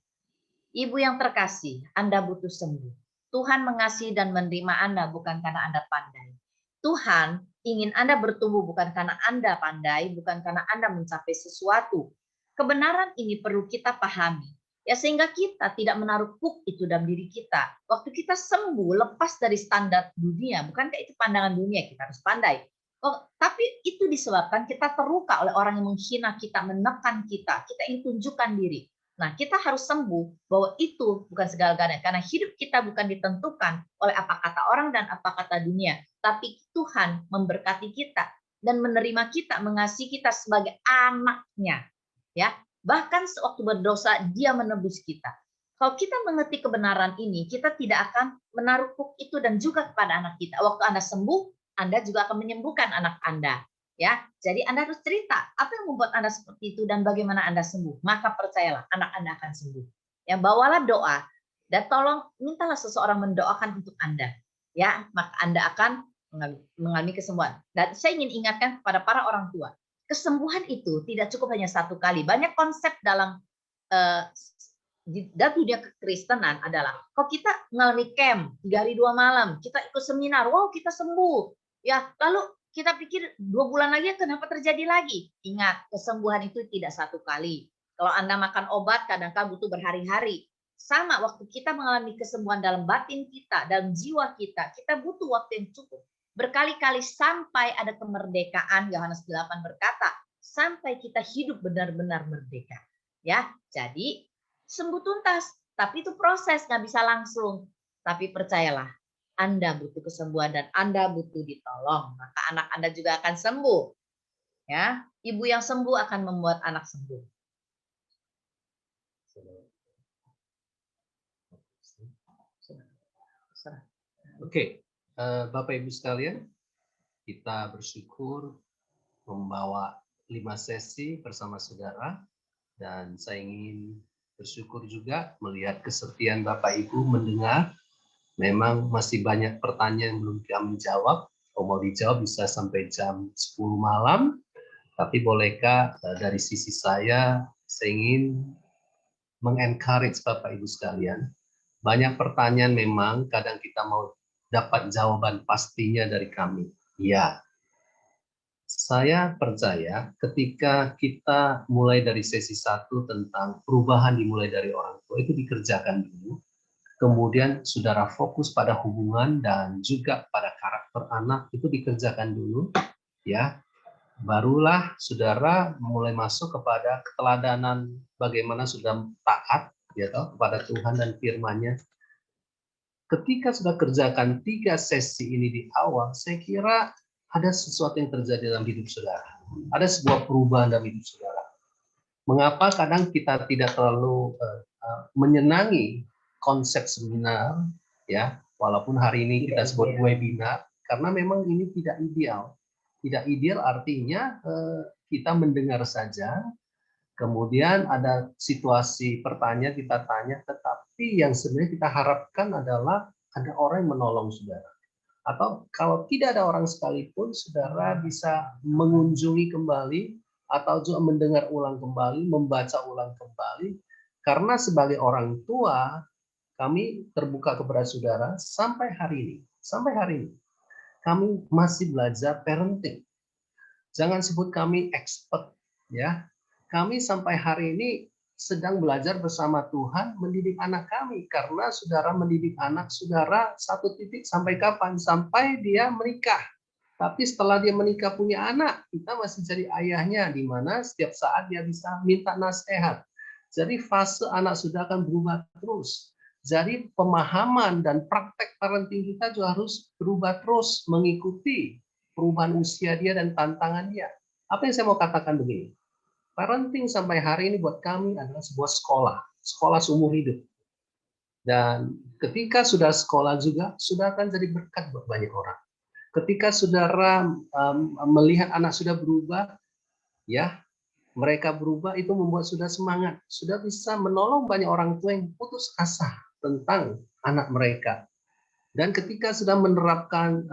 Ibu yang terkasih, Anda butuh sembuh. Tuhan mengasihi dan menerima Anda bukan karena Anda pandai. Tuhan ingin Anda bertumbuh bukan karena Anda pandai, bukan karena Anda mencapai sesuatu. Kebenaran ini perlu kita pahami. Ya, sehingga kita tidak menaruh hook itu dalam diri kita. Waktu kita sembuh, lepas dari standar dunia, bukankah itu pandangan dunia, kita harus pandai. Oh, tapi itu disebabkan kita terluka oleh orang yang menghina kita, menekan kita ingin tunjukkan diri. Nah, kita harus sembuh bahwa itu bukan segala-galanya, karena hidup kita bukan ditentukan oleh apa kata orang dan apa kata dunia, tapi Tuhan memberkati kita dan menerima kita, mengasihi kita sebagai anaknya. Ya, bahkan sewaktu berdosa dia menebus kita. Kalau kita mengerti kebenaran ini, kita tidak akan menaruh hook itu dan juga kepada anak kita. Waktu Anda sembuh, Anda juga akan menyembuhkan anak Anda. Ya, jadi Anda harus cerita apa yang membuat Anda seperti itu dan bagaimana Anda sembuh. Maka percayalah, anak Anda akan sembuh. Ya, bawalah doa dan tolong mintalah seseorang mendoakan untuk Anda. Ya, maka Anda akan mengalami kesembuhan. Dan saya ingin ingatkan kepada para orang tua, kesembuhan itu tidak cukup hanya satu kali. Banyak konsep dalam dunia kekristenan adalah, kalau kita mengalami camp 3 hari 2 malam, kita ikut seminar, wow kita sembuh. Ya, lalu kita pikir 2 bulan lagi kenapa terjadi lagi? Ingat, kesembuhan itu tidak satu kali. Kalau Anda makan obat, kadang-kadang butuh berhari-hari. Sama, waktu kita mengalami kesembuhan dalam batin kita, dalam jiwa kita butuh waktu yang cukup. Berkali-kali sampai ada kemerdekaan. Yohanes 8 berkata, sampai kita hidup benar-benar merdeka. Ya, jadi sembuh tuntas, tapi itu proses, nggak bisa langsung. Tapi percayalah, Anda butuh kesembuhan dan Anda butuh ditolong, maka anak Anda juga akan sembuh. Ya, ibu yang sembuh akan membuat anak sembuh. Oke, Bapak Ibu sekalian, kita bersyukur membawa 5 sesi bersama saudara, dan saya ingin bersyukur juga melihat kesetiaan Bapak Ibu mendengar. Memang masih banyak pertanyaan yang belum kami jawab. Kalau mau dijawab bisa sampai jam 10 malam. Tapi bolehkah dari sisi saya ingin mengencourage Bapak Ibu sekalian. Banyak pertanyaan memang kadang kita mau dapat jawaban pastinya dari kami. Ya, saya percaya ketika kita mulai dari sesi 1 tentang perubahan dimulai dari orang tua, itu dikerjakan dulu. Kemudian saudara fokus pada hubungan dan juga pada karakter anak, itu dikerjakan dulu, ya. Barulah saudara mulai masuk kepada keteladanan bagaimana sudah taat, ya toh, kepada Tuhan dan firman-Nya. Ketika sudah kerjakan 3 sesi ini di awal, saya kira ada sesuatu yang terjadi dalam hidup saudara. Ada sebuah perubahan dalam hidup saudara. Mengapa kadang kita tidak terlalu menyenangi konsep seminar, ya, walaupun hari ini kita sebut webinar, karena memang ini tidak ideal. Tidak ideal artinya kita mendengar saja, kemudian ada situasi pertanyaan kita tanya, tetapi yang sebenarnya kita harapkan adalah ada orang yang menolong saudara. Atau kalau tidak ada orang sekalipun, saudara bisa mengunjungi kembali atau juga mendengar ulang kembali, membaca ulang kembali. Karena sebagai orang tua, kami terbuka kepada saudara sampai hari ini. Sampai hari ini. kami masih belajar parenting. Jangan sebut kami expert, ya. Kami sampai hari ini sedang belajar bersama Tuhan mendidik anak kami, karena saudara mendidik anak saudara satu titik sampai kapan? Sampai dia menikah. Tapi setelah dia menikah punya anak, kita masih jadi ayahnya, di mana setiap saat dia bisa minta nasihat. Jadi fase anak sudah akan berubah terus. Jadi pemahaman dan praktek parenting kita juga harus berubah terus mengikuti perubahan usia dia dan tantangan dia. Apa yang saya mau katakan begini, parenting sampai hari ini buat kami adalah sebuah sekolah seumur hidup. Dan ketika sudah sekolah juga, sudah akan jadi berkat buat banyak orang. Ketika saudara melihat anak sudah berubah, ya, mereka berubah, itu membuat sudah semangat, sudah bisa menolong banyak orang tua yang putus asa tentang anak mereka. Dan ketika sudah menerapkan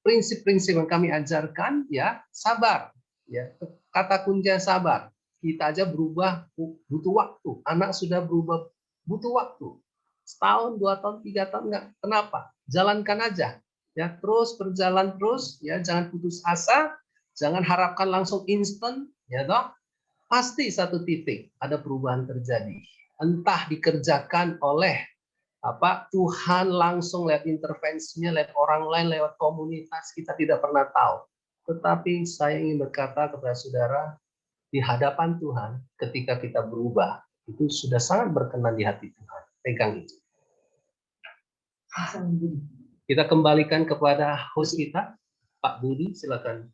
prinsip-prinsip yang kami ajarkan, ya, sabar, ya, kata kuncinya sabar. Kita aja berubah butuh waktu, anak sudah berubah butuh waktu. Setahun, 2 tahun, 3 tahun, enggak. Kenapa? Jalankan aja, ya, terus berjalan terus, ya, jangan putus asa, jangan harapkan langsung instan, ya toh. Pasti satu titik ada perubahan terjadi. Entah dikerjakan oleh Tuhan langsung lewat intervensinya, lewat orang lain, lewat komunitas, kita tidak pernah tahu. Tetapi saya ingin berkata kepada saudara, di hadapan Tuhan, ketika kita berubah, itu sudah sangat berkenan di hati Tuhan. Pegang itu. Kita kembalikan kepada host kita, Pak Budi, silakan.